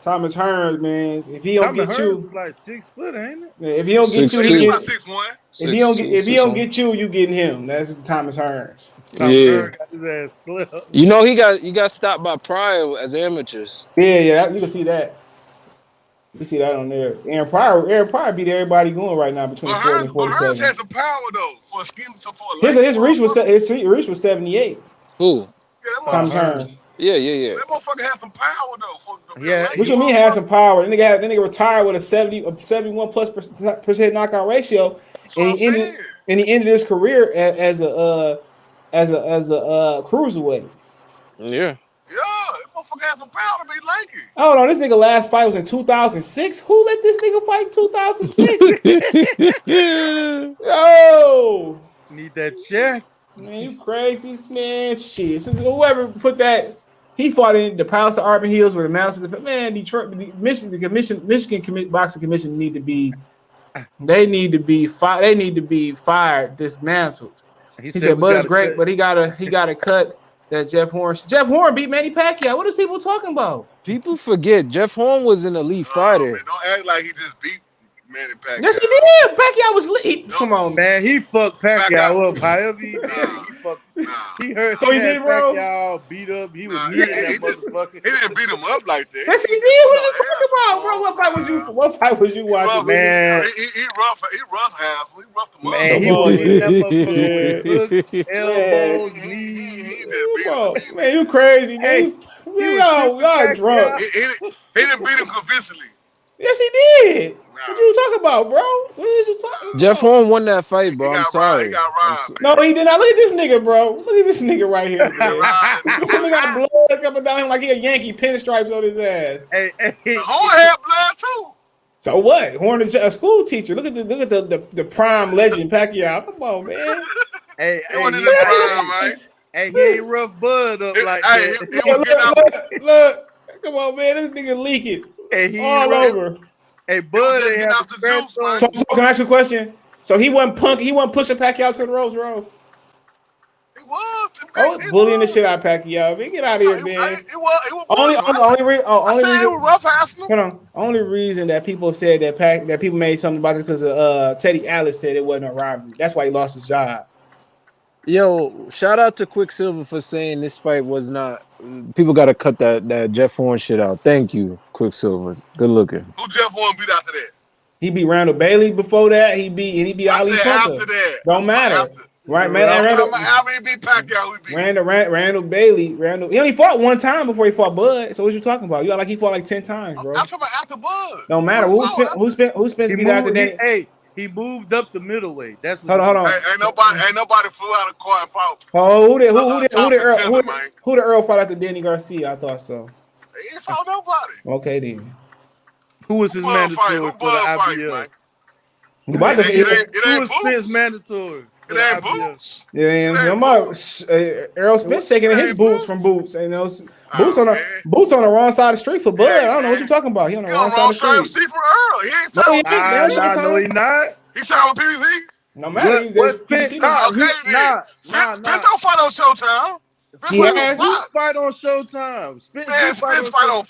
Thomas Hearns, man. If he don't get you, like 6 foot, ain't it? If he don't get you, he about 6'1". If he don't get you, you getting him. That's Thomas Hearns. Yeah. Got his ass slipped. You know he got stopped by Pryor as amateurs. Yeah, you can see that. You can see that on there. Aaron Pryor beat everybody going right now between 40 and 47. Hearns had some power though for a skin. So for a his reach was 78. Who? Yeah, Thomas Hearns. Yeah. That motherfucker had some power though. What you mean had some power? That nigga retired with a 71+% knockout ratio, and he ended his career as a cruiserweight. Yeah. Yeah, that motherfucker had some power to be lanky. Hold on, this nigga last fight was in 2006. Who let this nigga fight in 2006? Yo, need that check. Man, you crazy, man. Shit. Since whoever put that, he fought in the Palace of Auburn Hills with the Mountains of the man. Detroit, Michigan Boxing Commission need to be fired, dismantled. He said, "Bud is great, but he gotta cut that Jeff Horn. Jeff Horn beat Manny Pacquiao. What is people talking about? People forget Jeff Horn was an elite fighter. Man, don't act like he just beat Manny Pacquiao. Yes, he did. Pacquiao was lit. Come on, man. He fucked Pacquiao up. However he did, he hurt. So he did, bro. Pacquiao beat up. He was kneeing that motherfucker. He didn't beat him up like that. Yes, he did. What you talking about, bro? What fight was you watching, man? He roughed half. He roughed him up. Man, he was hitting that motherfucker with hooks, elbows, knees. Man, you crazy, man. Y'all drunk. He didn't beat him convincingly. Yes, he did. What you talking about, bro? What is you talking about? Jeff Horn won that fight, bro. I'm sorry. He got robbed. No, he did not. Look at this nigga, bro. Look at this nigga right here. This nigga got blood up and down him like he a Yankee, pinstripes on his ass. Hey, The Horn had blood too. So what? Horn, a school teacher. Look at the prime legend Pacquiao. Come on, man. hey, He wasn't in his prime, man. Hey, he ain't rough bud up like Hey, that. he was getting out. Look. Come on, man. This nigga leaking Hey, he all ain't rough. over. Hey, Bud just ain't getting have out to the scratch juice, on. man. So can I ask you a question? So he wasn't pushing Pacquiao to the ropes, bro. He was. Oh, He bullying the was. shit out of Pacquiao. Man, get out of here, man. He was Only bullying him. only I said he was rough assing him. Hold on. Only reason that people said that people made something about it because Teddy Atlas said it wasn't a robbery. That's why he lost his job. Yo, shout out to Quicksilver for saying this fight was not. People got to cut that Jeff Horn shit out. Thank you, Quicksilver. Good looking. Who Jeff Horn beat after that? He beat Randall Bailey before that. He beat I Ali said Funka. after that. Don't matter. After. Right, man. I'm Randall, talking about after he beat Pacquiao, who he beat. Randall Bailey. He only fought one time before he fought Bud. So what you talking about? You got like he fought like 10 times, bro. I'm talking about after Bud. Don't matter. Who spent beat after Danny? He moved up the middleweight. That's what. Hold on. Hey, ain't nobody flew out of court and fought. Oh, who did Earl fight after Danny Garcia? I thought so. He ain't fought nobody. Okay then. Who was his mandatory for the IBF? It ain't Who was Spence mandatory? It ain't Boots. Errol Spence shaking in his boots from Boots. And those Boots on the wrong side of the street for Bud. I don't know what you're talking about. He on the wrong side of the street. For Earl. He ain't talking No, he not. He's talking with PPV. No matter. What Spence? Spence don't fight on Showtime. Spence fight on Showtime. Spence fight on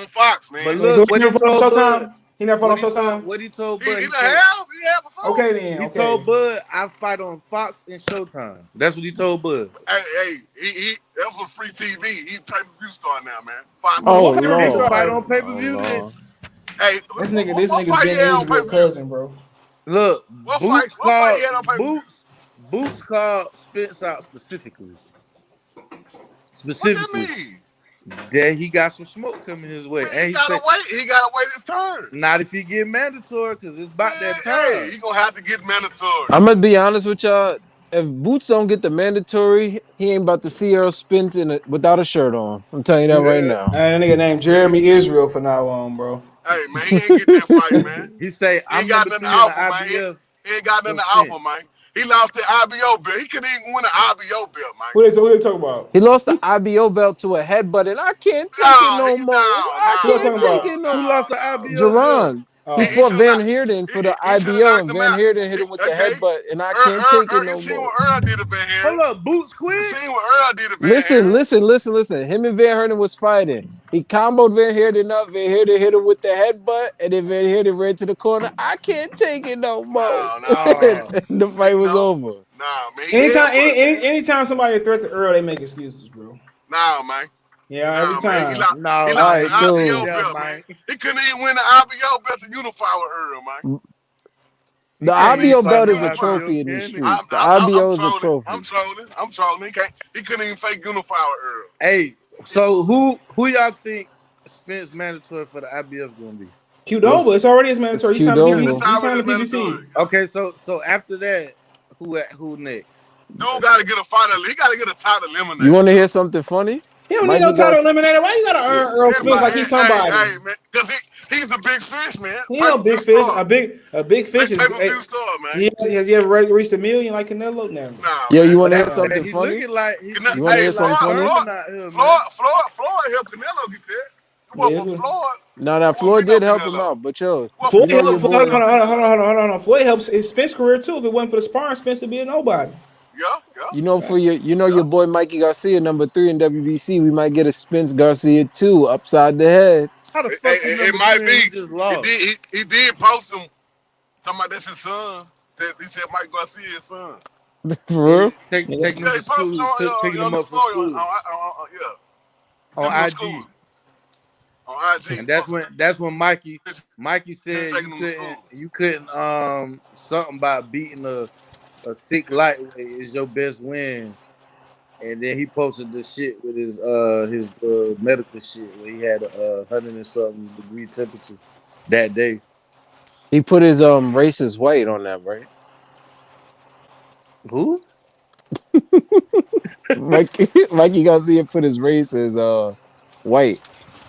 Fox, man. But look, what he never fought on Showtime. He never fought on Showtime. What he told Bud? He had before. Okay then. He told Bud, I fight on Fox and Showtime. That's what he told Bud. Hey, that was free TV. He pay-per-view star now, man. Fox. Oh, he Lord. can fight on pay-per-view. Oh, Hey, this nigga's been Israel cousin, bro. Look, Boots called Spence out specifically. What that mean? That he got some smoke coming his way. And he gotta wait his turn. Not if he get mandatory, because it's about that time. Hey, he gonna have to get mandatory. I'm gonna be honest with y'all. If Boots don't get the mandatory, he ain't about to see Earl Spence without a shirt on. I'm telling you that right now. And a nigga named Jeremy Israel for now on, bro. Hey man, he ain't get that fight, man. He say he ain't got nothing to offer, man. He ain't got nothing to offer, man. He lost the IBO belt. He couldn't even win an IBO belt, man. What are they talking about? He lost the IBO belt to a headbutt, and I can't take it no more. I can't take it no more. Who lost the IBO? Jerron. He fought Van Heerden for the IBO, and Van Heerden hit him with the headbutt, and I can't take it no more. You seen what Earl did to Van Heerden? Hold up, Boots quit? You seen what Earl did to Van Heerden? Listen. Him and Van Heerden was fighting. He comboed Van Heerden up. Van Heerden hit him with the headbutt, and then Van Heerden ran to the corner. I can't take it no more. The fight was over. Nah, man. Anytime somebody threat to Earl, they make excuses, bro. Nah, man. Yeah, every time. He lost the IBO belt, man. He couldn't even win the IBO belt to unify with Earl, man. The IBO belt is a trophy in the streets. The IBO is a trophy. I'm trolling. He couldn't even fake unify with Earl. Hey, so who y'all think Spence mandatory for the IBF gonna be? Qdoba. It's already his mandatory. He's signed to PPV. Okay, so after that, who next? Dude gotta get a fighter. He gotta get a title eliminator. You want to hear something funny? He don't need no title eliminator. Why you gotta earn Earl Spence like he's somebody? Hey, man, because he's a big fish, man. He ain't a big fish. A big fish is pay-per-view star, man. Has he ever reached $1 million like Canelo? Never. Nah, yo, you want to hear something funny? You want to hear something funny? Floyd helped Canelo get that. Well, for Floyd. No, Floyd did help him out, but yo, Floyd helped. Hold on. Floyd helps his Spence career too. If it wasn't for the sparring, Spence would be a nobody. Yeah. You know, your boy Mikey Garcia, number 3 in WBC, we might get a Spence Garcia 2 upside the head. How the fuck it might be. Just lost? He did post him. Talking about that's his son. He said Mike Garcia his son. For real? Taking him to school, picking him up from school. On IG. On IG. And that's when Mikey said you couldn't something about beating a sick lightweight is your best win. And then he posted the shit with his medical shit where he had 100 and something degree temperature that day. He put his racist white on that, right? Who? Mikey Garcia put his race as white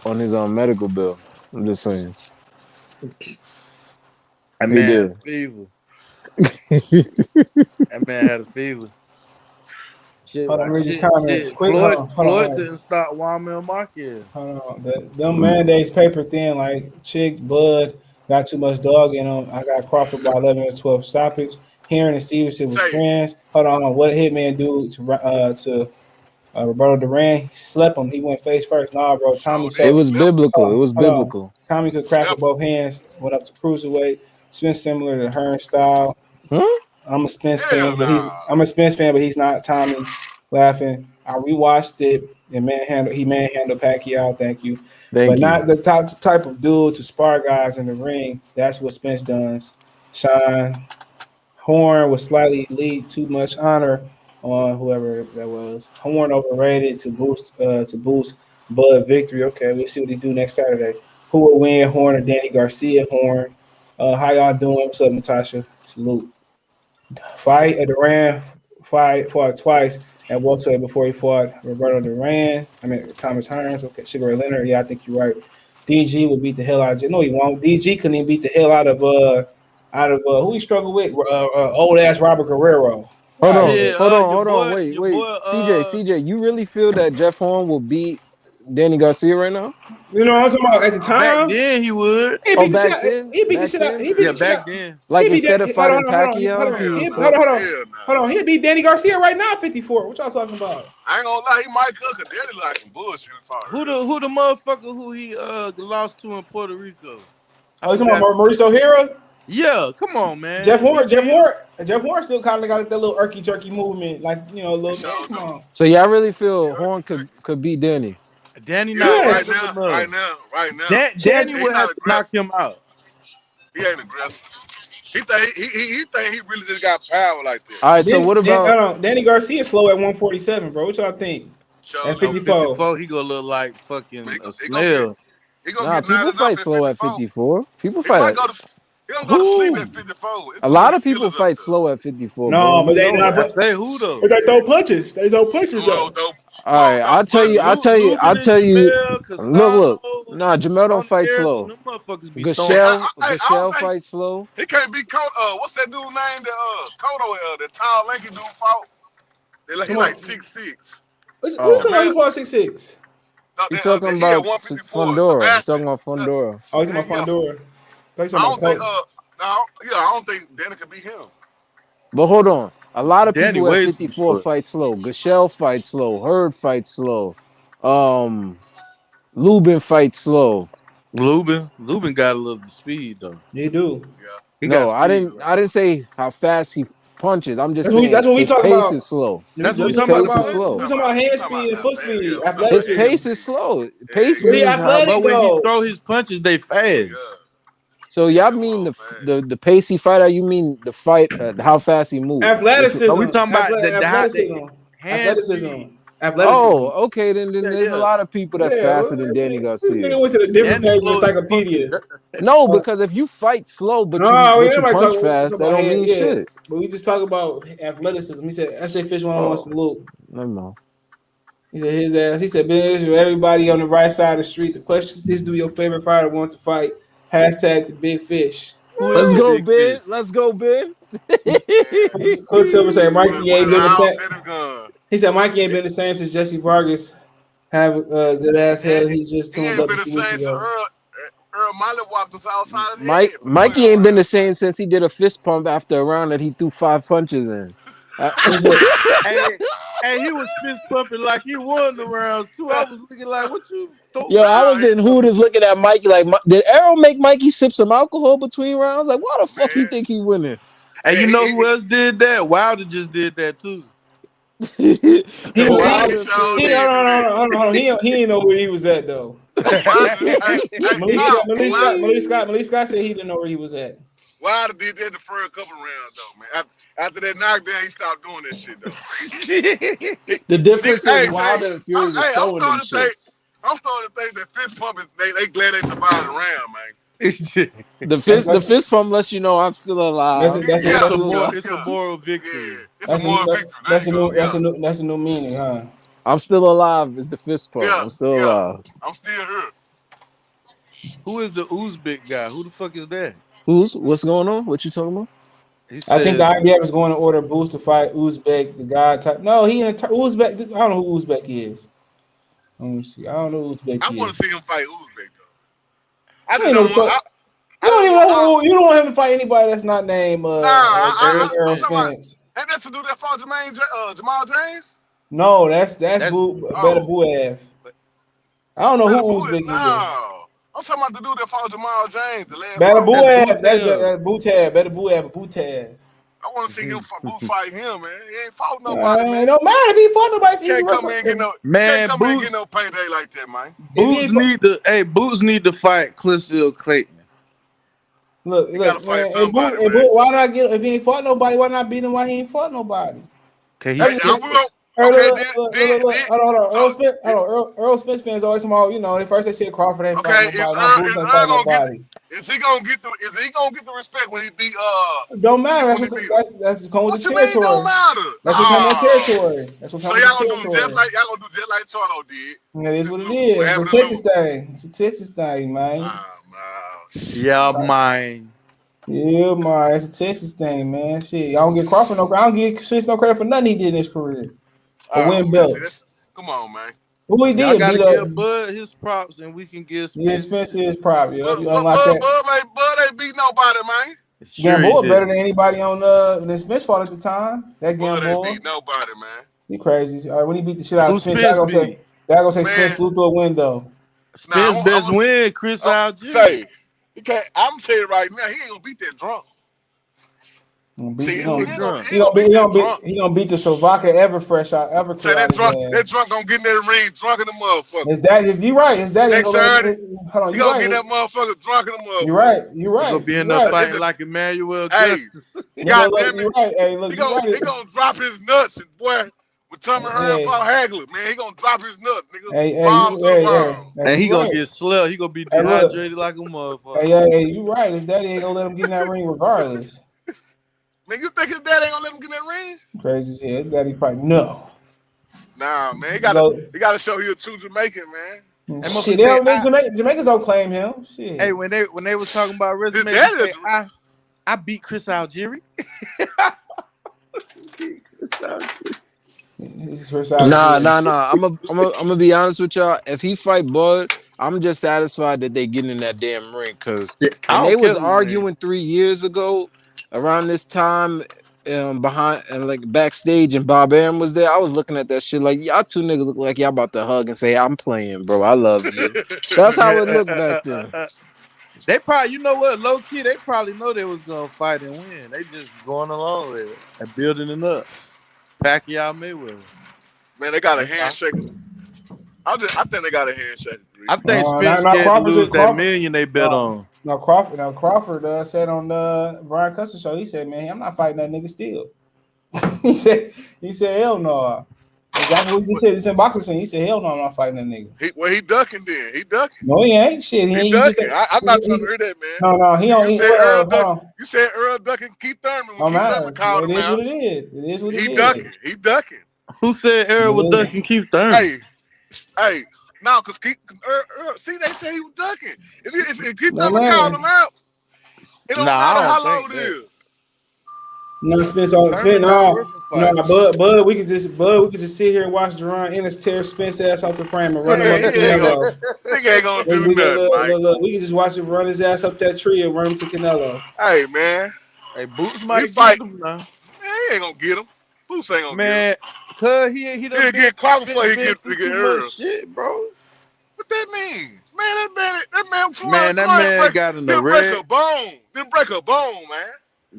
on his medical bill. I'm just saying. That He man had a did. fever. That man had a fever. Shit, Hold on, read these comments. shit. Quick, hold on, hold on, Floyd hold on. didn't stop Juan Marquez. Hold on. Them mandates paper thin like Chicks, Bud, got too much dog in them. I got Crawford by 11 or 12 stoppage. Heron and Stevenson was Say, friends. Hold on. What did Hitman do to Roberto Duran? He slept him. He went face first. Nah, bro. Tommy so It they so was slept. biblical. It was hold on. biblical. Tommy could crack with Slept. both hands. Went up to cruiserweight. Spence similar to Hearn style. Huh? I'm a Spence Hell fan, but nah. he's not Tommy. Laughing. I rewatched it and he manhandled Pacquiao. Thank you, but Thank you. not the type of dude to spar guys in the ring. That's what Spence does. Sean Horn was slightly lead too much honor on whoever that was. Horn overrated to boost Bud victory. Okay, we'll see what he do next Saturday. Who will win, Horn or Danny Garcia? Horn. How y'all doing? What's up, Natasha? Salute. Fight at Duran fought twice at welterweight before he fought Roberto Duran. I mean Thomas Hearns. Okay, Sugar Ray Leonard. Yeah, I think you're right. DG will beat the hell out of no, he won't. DG couldn't even beat the hell out of who he struggled with. Old ass Robert Guerrero. Hold Right. on. Shit, Hold on. Wait. CJ, you really feel that Jeff Horn will beat Danny Garcia right now? You know what I'm talking about? At the back time, then he would. he Oh, beat the shit back out. then? He beat the Back shit out. then? He beat Yeah, the shit back out. then. Like He beat instead of fighting Pacquiao, he Hell would nah. fight. Hell nah. Hold on. He'll beat Danny Garcia right now at 54. What y'all talking about? I ain't gonna lie, he might cook a daddy like some bullshit. Who the motherfucker who he lost to in Puerto Rico? Oh, you talking about Mauricio O'Hara? Yeah, come on, man. Jeff Horn He still kind of got that little irky jerky movement, like a little. Sure Come do. on. So y'all really feel Horn could beat Danny? Danny not Yeah, Yes. aggressive enough. right now. Danny He would have not to knock aggressive. him out. He ain't aggressive. He think he really just got power like that. All right. So what about? Danny Garcia slow at 147, bro? What y'all think? Sure At do. 54. 54, he gonna look like fucking He, a he gonna get snail. he gonna Nah, get people knotted up fight at slow at 54. 54. People He fight might at go to he gonna go to sleep who? at 54. It's A too lot many of people killers up fight there. slow at 54, bro. No, but You they know not. I that. say who though? But they throw punches. They throw punches Who though. don't dope? All right, I'll tell you. Lubin and Jamel, Look. Casado, Nah, Jamel don't Tony fight Harrison, slow. them motherfuckers be throwing. I don't Gashel think fights slow. he can't be Kodo. What's that dude name that Kodo that tall lanky dude fought? He like 6'6". Who's Oh, talking about? He Jamel, fought 6'6"? no, he talking he at about 154. Fundora. He Sebastian. talking about Fundora. Oh, he's talking about Yeah, Fondora. He's I talking don't about think Cole. I don't think Danny could beat him. But hold on. A lot of Danny people at way too 54 short. fight slow. Gashel fights slow. Hurd fights slow. Lubin fights slow. Lubin got a little speed though. He do. Yeah. He got No, I speed. didn't say how fast he punches. I'm just That's saying what we his talk pace about. is slow. That's what we His talking pace about. is slow. We talking about hand We talking speed and foot speed, yeah, we talking about His athleticism. pace is slow. Pace Yeah, He means how. athletic But when he though. throw his punches, they fast. yeah. So Yeah, y'all them mean all the fast. pacey fighter? You mean the fight? How fast he moves? But we talking about the hand speed. Athleticism. Oh, okay. Then Yeah, there's a yeah. lot of people that's Yeah, faster than Danny this Garcia. nigga went to the different Danny page of the slow as fuck. encyclopedia. No, because if you fight slow No, we but you nobody punch talk fast, that about don't hand. mean Yeah, shit. but we just talk about athleticism. He said, "S.A. Fish 101 Oh, salute." never mind. He said his ass. He said, "Ben, everybody on the right side of the street. The question is, do your favorite fighter want to fight?" Hashtag the big fish. Who is Let's the go, big fish? Ben. Let's go, Ben. Quicksilver said Mikey ain't been the same. Said his gun. He said Mikey ain't been the same since Jesse Vargas have good ass head. He just He tuned ain't up been a the few weeks same to ago. Earl Miley walked us outside his head for 12 Mikey ain't been the rounds. same since he did a fist pump after a round that he threw 5 punches in. He said, Hey, he was fist pumping like he won the rounds too. I was looking like, what you throw? Yo, I was in Hooters looking at Mikey like, did Errol make Mikey sip some alcohol between rounds? Like, why the fuck he Man, think he winning? Hey, you know who else did that? Wilder just did that too. he Wilder sure feel- did do that. hold on. He ain't know where he was at though. Malik Scott said he didn't know where he was at. Wilder did that the first couple rounds though, man. After that knockdown, he stopped doing that shit though. The difference Hey, is Wilder and Fury was throwing them shits. I'm starting to think that fist pump is they glad they survived the round, man. The fist pump lets you know I'm still alive. That's It's a moral victory. Yeah, it's a moral victory. There you go. that's a new meaning, huh? I'm still alive. Is the fist pump? Yeah, I'm still yeah. alive. I'm still here. Who is the Uzbek guy? Who the fuck is that? What's going on? What you talking about? He I think the said, IBF was going to order Boots to fight Uzbek, the guy type. No, he in Uzbek. I don't know who Uzbek is. Let me see. I don't know who Uzbek I is. want to see him fight Uzbek though. I You just ain't don't no want. fuck- You don't even know who. You don't want him to fight anybody that's not named Errol Spence. Ain't that to do that for Jamal James? No, that's Better oh. Buev. I don't know Better who Buev? Uzbek is. No. I'm talking about the dude that fought Jamal James. The last Better fight. Buev. That's Butev. Better Buev. Butev. I want to see him fight him, man. He ain't fought nobody, man. It don't matter if he fought nobody. Can't come in and get no. Man, can't come in and get no payday like that, man. Boots need to fight Clissville Clayton. Look, gotta fight man. somebody, And man. why not get if he ain't fought nobody? Why not beat him? Why he ain't fought nobody? Earl Spence fans always about, at first they said Crawford ain't fighting nobody. Boots ain't fighting nobody. Is he gonna get the respect when he beat Don't matter. That's going with the territory. Don't matter. That's what comes with territory. That's what comes with y'all territory. y'all gonna do just like Charlo did. That is what it is. It's a Texas thing. It's a Texas thing, man. Yeah, man. Yeah, man. It's a Texas thing, man. Shit, y'all don't get Crawford no. I don't give Spence no credit for nothing he did in his career. To win belts. Come on, man. Who he did? Y'all gotta give Bud his props, and we can give Spence his props. Yeah, Bud ain't beat nobody, man. Gamboa better than anybody on than Spence fought at the time. That Bud Gamboa ain't beat nobody, man. You crazy? All right, when he beat the shit out of Spence, I gonna say Spence flew through a window. Spence best win, Chris Algier. Say, I'm saying right now, he ain't gonna beat that drunk. He gonna beat the Slovakia Everfresh out Everclear. Say that drunk gonna get in that ring drunk in the motherfucker. His daddy, you right. His daddy next Saturday. Hold on, you gonna get that motherfucker drunk in the motherfucker. You're right. He gonna be in there fighting like Emmanuel Justice. Goddamn it. Right. Hey, look, he gonna drop his nuts, and boy, with Tommy Hearn fought Hagler, man, he gonna drop his nuts, nigga. And he gonna get slept. He gonna be dehydrated like a motherfucker. Hey, you right. His daddy ain't gonna let him get in that ring regardless. Man, you think his daddy ain't gonna let him get in that ring? Crazy as hell. His daddy probably no. Nah, man, he gotta show he a true Jamaican, man. Shit, Jamaicans don't claim him. Shit. Hey, when they was talking about resume, I beat Chris Algieri. Nah. I'm gonna be honest with y'all. If he fight Bud, I'm just satisfied that they get in that damn ring, because when they was arguing 3 years ago around this time, behind and like backstage, and Bob Arum was there, I was looking at that shit like, y'all two niggas look like y'all about to hug and say, I'm playing, bro. I love you. That's how it looked back then. They probably, you know what, low key, they probably know they was gonna fight and win. They just going along with it and building it up. Pacquiao Mayweather. Man, they got a handshake. I think they got a handshake. I think Spence scared to lose that million they bet on. No, Crawford said on the Brian Custer show, he said, man, I'm not fighting that nigga still. he said, hell no. Exactly what he said. It's in boxing scene. He said, hell no, I'm not fighting that nigga. He ducking then. He ducking. No, he ain't. Shit, he ducking. I'm not trying to hear that, man. No, he don't. You said Earl ducking Keith Thurman when Keith Thurman called him out. It is what it is. He ducking. He ducking. Who said Earl was ducking Keith Thurman? Hey, no, because see, they say he was ducking. If Keith Thurman called him out, it don't matter how long it is. No, Spence. No, Bud. We could just sit here and watch Jerron Ennis tear Spence ass off the frame and run him up to Canelo. Nigga ain't gonna do nothing. Look, we can just watch him run his ass up that tree and run him to Canelo. Hey, man. Hey, Boots might fight him now. Man, he ain't gonna get him. Boots ain't gonna get him. Cause he done get Crawford before he get Earl. Shit, bro. What that mean? Man, that man got in the red. Didn't break a bone, man.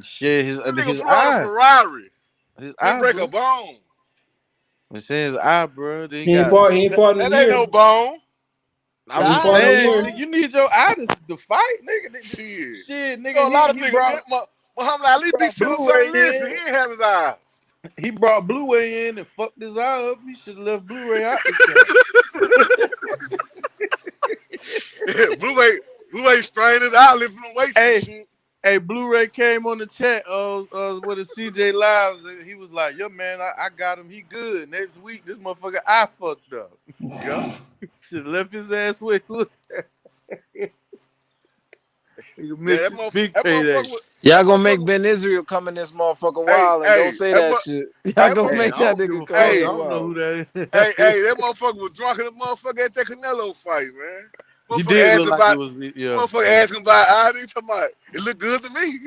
Shit, his eye. Ferrari. His eye break a bone. It says his eye, bro. He ain't fought in that ain't no bone. I'm saying, you need your eye to fight, nigga. Shit, nigga. A lot of niggas. Muhammad Ali beat Certain Listen. He ain't have his eyes. He brought Blu-ray in and fucked his eye up. He should have left Blu-ray out. Blu-ray strained his eye lifting weights Hey. and shit. Hey, Blu-ray came on the chat with a CJ Lives, and he was like, "Yo, man, I got him. He good. Next week, this motherfucker I fucked up. Yeah. Should left his ass where he was at. He Yeah, missed that his big motherfucker payday. Y'all gonna make Ben Israel come in this motherfucker wild and don't say that shit. Y'all gonna Hey, make I that don't give nigga a come fuck. I in don't know who wild. that is. that motherfucker was drunk in the motherfucker at that Canelo fight, man. He Motherfucker did asked look like about, it was, yeah. motherfucker asking about ID, talking about, it look good to me.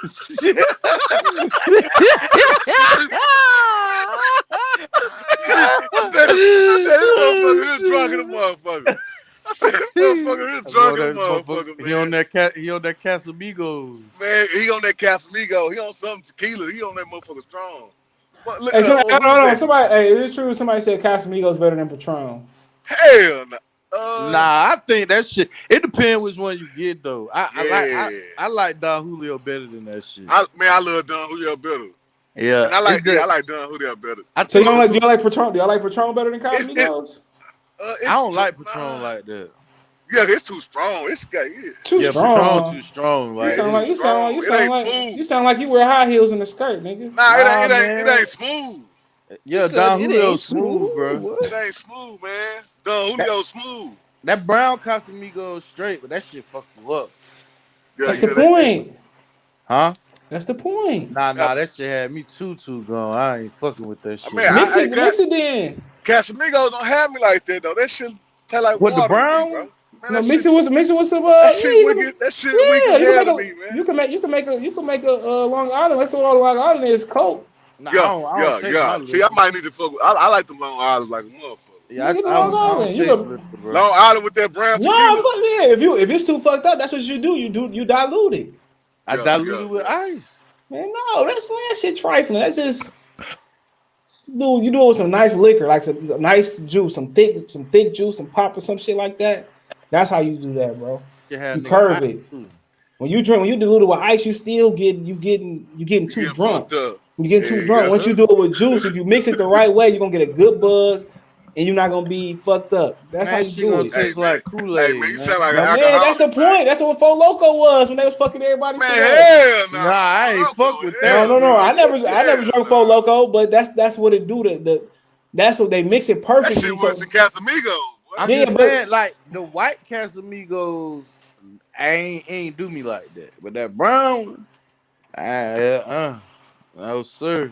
I said, this motherfucker is drunk in the motherfucker. I said, this motherfucker is drunk in the motherfucker, man. He on that Casamigos. Man, he on that Casamigo. He on some tequila. He on that motherfucker strong. But look, Hey, somebody, who hold was on. that? Somebody, hey, is it true? Somebody said Casamigos better than Patron. Hell no. Nah, I think that shit. It depends which one you get though. I like Don Julio better than that shit. I love Don Julio better. Yeah, and I like Don Julio better. So you don't like? Do you like Patron? Do you like Patron better than Casamigos? I don't like Patron like that. Yeah, it's too strong. It's got too strong. Patron too strong. Like, you sound like you wear high heels in the skirt, nigga. Nah, it ain't smooth. Yeah, Don Julio smooth, bro. It ain't smooth, man. Don Julio smooth. That brown Casamigos straight, but that shit fuck you up. Yeah, that's the point. Huh? That's the point. Nah, that shit had me too gone. I ain't fucking with that shit. I mean, mix it then. Casamigos don't have me like that though. That shit taste like water. The brown to me, bro. Man, no, mix it with some. That shit wicked. That shit wicked hell to me, man. You can make a Long Island. That's what all Long Island is, Coke. Nah, yeah. See, I might need to fuck with. I like the Long Island like a motherfucker. Yeah, Long Island. Long Island with that brown tequila. No, fuck yeah. If it's too fucked up, that's what you do. You dilute it. I dilute it with ice. Man, no, that shit trifling. That's just you do it with some nice liquor, like some nice juice, some thick juice, some pop or some shit like that. That's how you do that, bro. You curve it. When you dilute it with ice, you still getting too drunk. You getting too drunk. Once you do it with juice, if you mix it the right way, you're gonna get a good buzz, and you're not gonna be fucked up. That's how you do it. Taste like Kool-Aid. Man, you sound like man, that's the point. That's what Four Loco was when they was fucking everybody. Man, hell nah, I ain't fuck with that. No. I never drank Four Loco, but that's what it do. That's what they mix it perfectly. That shit was in Casamigos. I'm just saying, like the white Casamigos ain't do me like that, but that brown, no sir.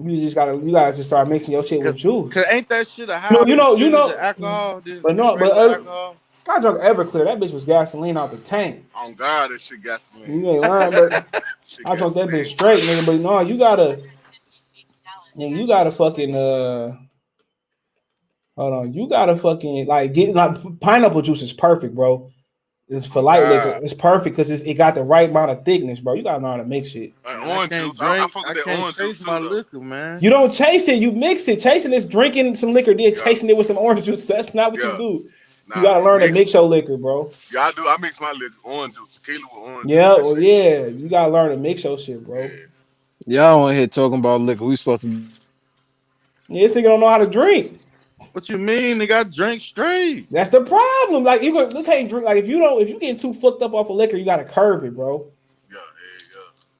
You guys just start mixing your shit with juice. Cause ain't that shit a high? You know, alcohol. Alcohol. I drank Everclear. That bitch was gasoline out the tank. Oh God, that shit gasoline. You ain't lying, but I drank that bitch straight, nigga. But no, you gotta fucking hold on. You gotta fucking get pineapple juice is perfect, bro. It's for light liquor. It's perfect because it got the right amount of thickness, bro. You gotta know how to mix it. Orange juice. I fuck with that orange juice my liquor, man. You don't chase it. You mix it. Chasing is drinking some liquor. Then chasing it with some orange juice. That's not what you do. You gotta learn to mix your liquor, bro. Yeah, I do. I mix my liquor orange juice, tequila with orange juice. Yeah, well, yeah. You gotta learn to mix your shit, bro. Y'all on here talking about liquor. We supposed to. Yeah, this nigga don't know how to drink. What you mean? They got drink straight. That's the problem. Like you can't drink. Like if you get too fucked up off of liquor, you gotta curve it, bro. Yeah.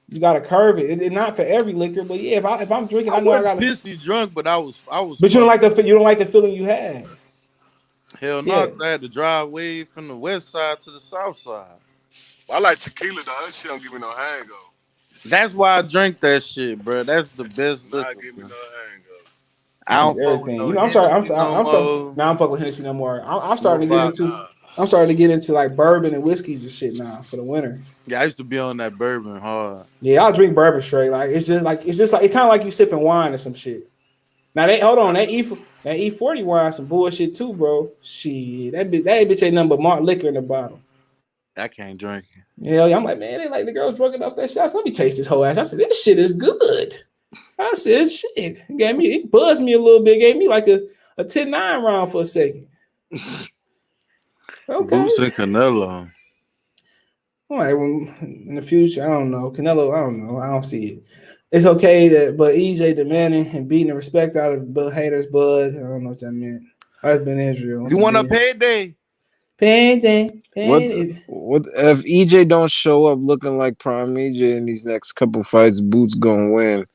You gotta curve it. It's not for every liquor, but yeah, if I'm drinking, I know I gotta. Pissy drunk, but I was. But you don't like the feeling you had. Hell no, I had to drive way from the west side to the south side. Well, I like tequila though. That shit don't give me no hangover. That's why I drink that shit, bro. That's the best liquor. Give me no hangover. I don't fuck with no I'm fucking with Hennessy no more. I'm starting to get into like bourbon and whiskeys and shit now for the winter. Yeah, I used to be on that bourbon hard. Yeah, I'll drink bourbon straight. Like it's just like it's kind of like you sipping wine or some shit. Now that E40 wine some bullshit too, bro. Shit, that bitch ain't nothing but malt liquor in the bottle. I can't drink it. Yeah, I'm like, man, they like the girls drunk enough that shit. I said, let me taste this whole ass. I said, this shit is good. I said, shit. It buzzed me a little bit. Gave me like a 10-9 round for a second. Okay. Boots and Canelo. All right, well, in the future, I don't know. Canelo, I don't know. I don't see it. It's okay but EJ demanding and beating the respect out of haters, bud. I don't know what that meant. I've been Israel. You want a payday? What if EJ don't show up looking like Prime EJ in these next couple fights? Boots gonna win.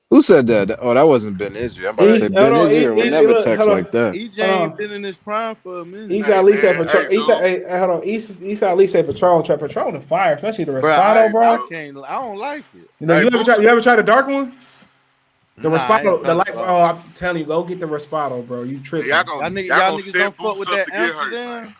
Who said that? Oh, that wasn't Ben Israel. I'm about to say Ben Israel would never text like that. EJ ain't been in his prime for a minute. East at least at Patron. Hey, East hold on. East at least at Patron. Patron and fire, especially the Respado, bro. I don't like it. You know, Hey, you ever tried the dark one? The Respado, the light. Respado. Oh, I'm telling you, go get the Respado, bro. You tripping? Y'all Y'all gonna niggas don't fuck with that Amsterdam.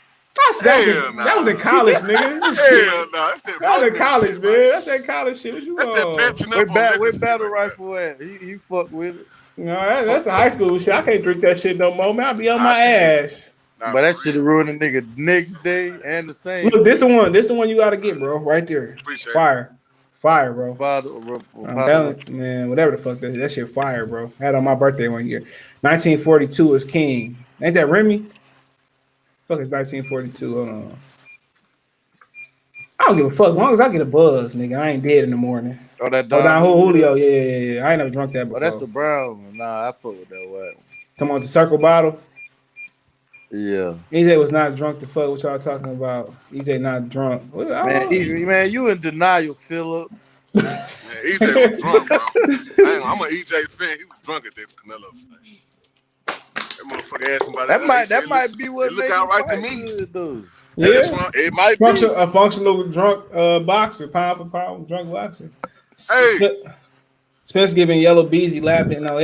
Amsterdam. That was in college, nigga. Hell no, That was in college, man. That's that college shit. What you That's that patching up. Where Battle Rifle at? He fuck with it. No, that's a high school shit. I can't drink that shit no more, man. I'll be on my ass. But that shit ruined the nigga next day and the same. Look, this the one you gotta get, bro. Right there. Appreciate Fire, bro. I'm telling you, man, whatever the fuck that shit fire, bro. I had on my birthday one year. 1942 is king. Ain't that Remy? Fuck is 1942. Hold on. I don't give a fuck. As long as I get a buzz, nigga, I ain't dead in the morning. Oh, that Don Julio. Yeah. I ain't never drunk that before. Oh, that's the brown one. Nah, I fuck with that one. Come on, the circle bottle. Yeah. EJ was not drunk. The fuck what y'all talking about? EJ not drunk. Man, you in denial, Philip. Man, EJ was drunk, bro. I'm an EJ fan. He was drunk at that Canelo fight. That motherfucker asked somebody. That might be what look out right to me. Dude. Yeah, it might be a functional drunk boxer, pound for pound drunk boxer. Hey, Spence giving Yellow Beezy lapping. No,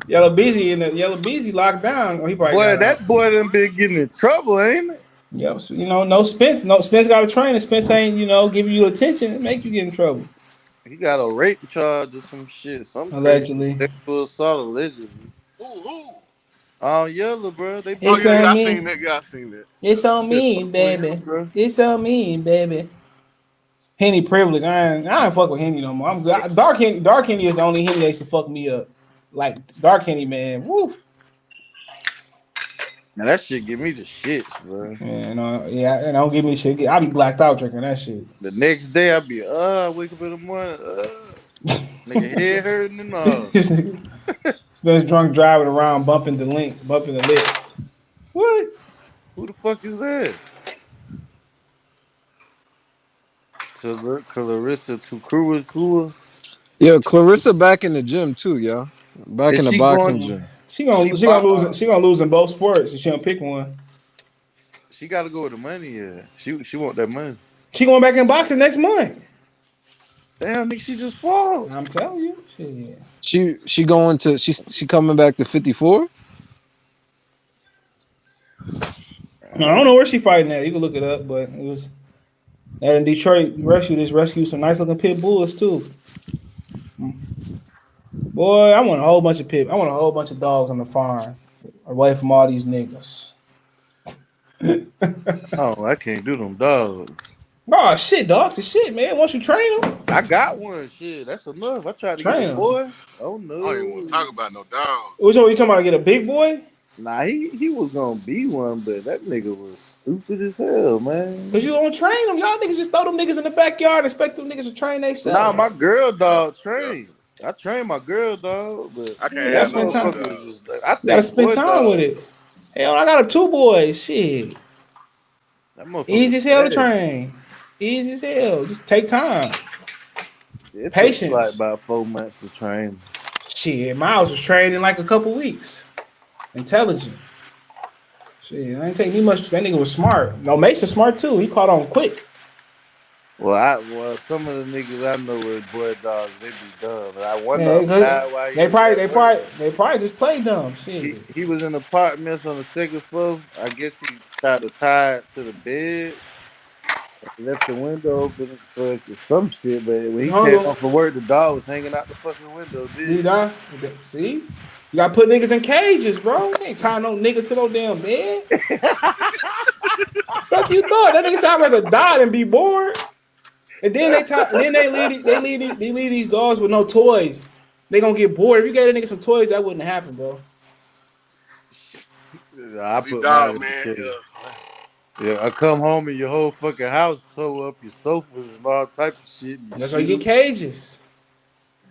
Yellow Beezy locked down. He probably that boy done been getting in trouble, ain't it? Yep. So, no Spence. No Spence got a trainer. Spence ain't giving you attention and make you get in trouble. He got a rape charge or some shit. Allegedly. Sexual assault allegedly. Who? Yellow, bro. I seen that. It's on me, baby. It's on me, baby. Henny privilege. I ain't fuck with Henny no more. I'm good. Dark Henny is the only Henny that used to fuck me up. Like Dark Henny, man. Woo. Now that shit give me the shits, bro. And don't give me shit. I be blacked out drinking that shit. The next day I be wake up in the morning, nigga head hurting and all. Spence drunk driving around bumping the lips. What? Who the fuck is that? Clarissa Tukua. Yo, Clarissa back in the gym too, y'all. Back in the boxing gym. She gonna lose in both sports if she don't pick one. She got to go with the money. Yeah, she want that money. She going back in boxing next month. Damn, nigga, she just fought. I'm telling you, shit. She going to she coming back to 54. I don't know where she fighting at. You can look it up, but it was in Detroit. Rescued some nice looking pit bulls too. Boy, I want a whole bunch of dogs on the farm away from all these niggas. Oh, I can't do them dogs. Oh shit, dogs are shit, man. Once you train them, I got one. Shit, that's enough. I tried to get a boy. Oh no, I don't even want to talk about no dog. Which one you talking about? Get a big boy? Nah, he was gonna be one, but that nigga was stupid as hell, man. Cause you don't train them. Y'all niggas just throw them niggas in the backyard and expect them niggas to train themselves. Nah, my girl dog trained. I trained my girl dog, but I can't have no dog. I gotta spend time with it. Hell, I got 2 boys. Shit. Easy as hell to train. Easy as hell. Just take time. It Patience. Like about 4 months to train. Shit, Miles was trained in like a couple weeks. Intelligent. Shit, it ain't take me much. That nigga was smart. No, Mason smart too. He caught on quick. Well, some of the niggas I know with boy dogs, they be dumb. And I wonder why they probably just play dumb. Shit. He was in apartments on the 2nd floor. I guess he tried to tie it to the bed. Left the window open for some shit, but when he came home from work, the dog was hanging out the fucking window. See? You gotta put niggas in cages, bro. You ain't tying no nigga to no damn bed. Fuck you thought? That nigga said I'd rather die than be bored. And then they leave these dogs with no toys. They gonna get bored. If you gave a nigga some toys, that wouldn't happen, bro. I put dog, man. Yeah, I come home and your whole fucking house tow up, your sofas and all type of shit. That's why you get cages.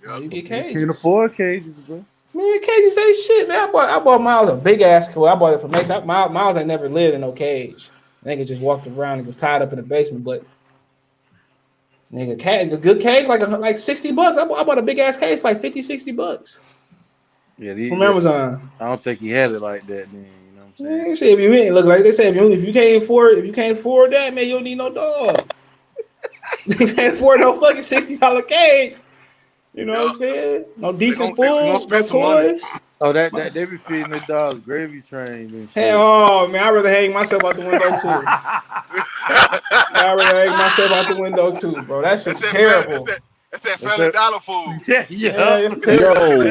You get cages. You can afford cages, bro. Man, cages ain't shit, man. I bought Miles a big ass. Well, I bought it for Mason. Miles ain't never lived in no cage. Nigga just walked around and was tied up in the basement. But nigga, a good cage like $60. I bought a big ass cage for like $50-$60 Yeah, from Amazon. I don't think he had it like that. Then you know what I'm saying. Man, shit, if you ain't look like they say, if you can't afford that, man, you don't need no dog. You can't afford no fucking $60 cage. You know what I'm saying? No decent They gonna food, no spend some money. toys. Oh, that they be feeding their dogs gravy train and shit. Hell, oh man, I'd rather hang myself out the window too. I'd rather hang myself out the window too, bro. That shit's terrible. That's that Family Dollar food. Yeah, it's Yo, terrible.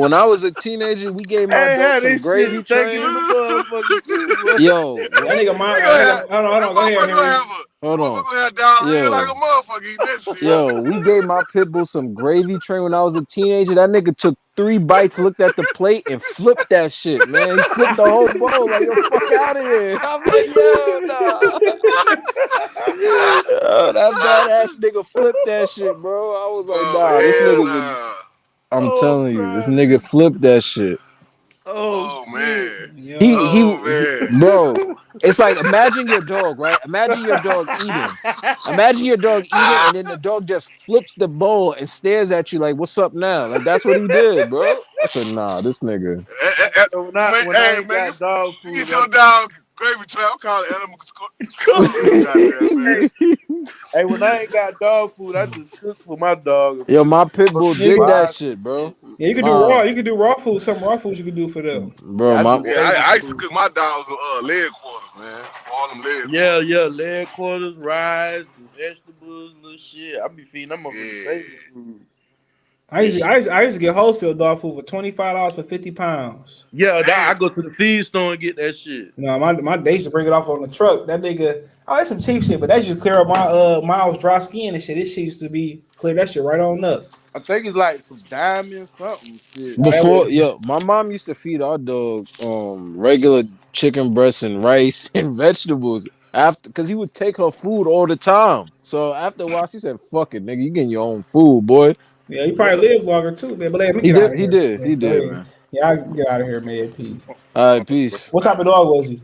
when I was a teenager, we gave my Hey, dog how some this shit gravy stinking in train. the motherfucker too, boy. Yo, That nigga, hold on, go ahead, Henry. hold on. Motherfucker had diarrhea Yo. like a motherfucker. Eat that shit. Yo, we gave my pit bull some gravy train when I was a teenager. That nigga took 3 bites, looked at the plate, and flipped that shit, man. He flipped the whole bowl like, yo, fuck out of here. I'm like, yo, nah. Yo, that badass nigga flipped that shit, bro. I was like, nah, this nigga's a. Nah. I'm Oh, telling you, this God. nigga flipped that shit. Oh Oh shit. man. He, Oh man. bro. It's like imagine your dog, right? Imagine your dog eating. Imagine your dog eating, and then the dog just flips the bowl and stares at you like, "What's up now?" Like that's what he did, bro. I said, "Nah, this nigga." When I ain't got dog You food, get your dog gravy trap. I'm calling animal control. Goddamn man. hey, when I ain't got dog food, I just cook for my dog. Yo, my pit bull Yeah, did that shit, bro. you can do raw. You can do raw food. Some raw foods you can do for them. Bro, I my do Yeah, I used to cook my dogs leg quarters, man. All them leg quarters. yeah, leg quarters, rice, and vegetables, and little shit. I be feeding them over the favorite food. I used to get wholesale dog food for $25 for 50 pounds. Yeah, I go to the feed store and get that shit. You know, they used to bring it off on the truck. That nigga, that's some cheap shit, but that used to clear up my Miles dry skin and shit. This shit used to be clear that shit right on up. I think it's like some diamond something shit. my mom used to feed our dog regular chicken breasts and rice and vegetables after because he would take her food all the time. So after a while, she said, "Fuck it, nigga, you getting your own food, boy." Yeah, he probably lived longer too, man. But let me He get out did, of he here. did, he Go did, ahead. man. Yeah, I can get out of here, man. Peace. All right, peace. What type of dog was he?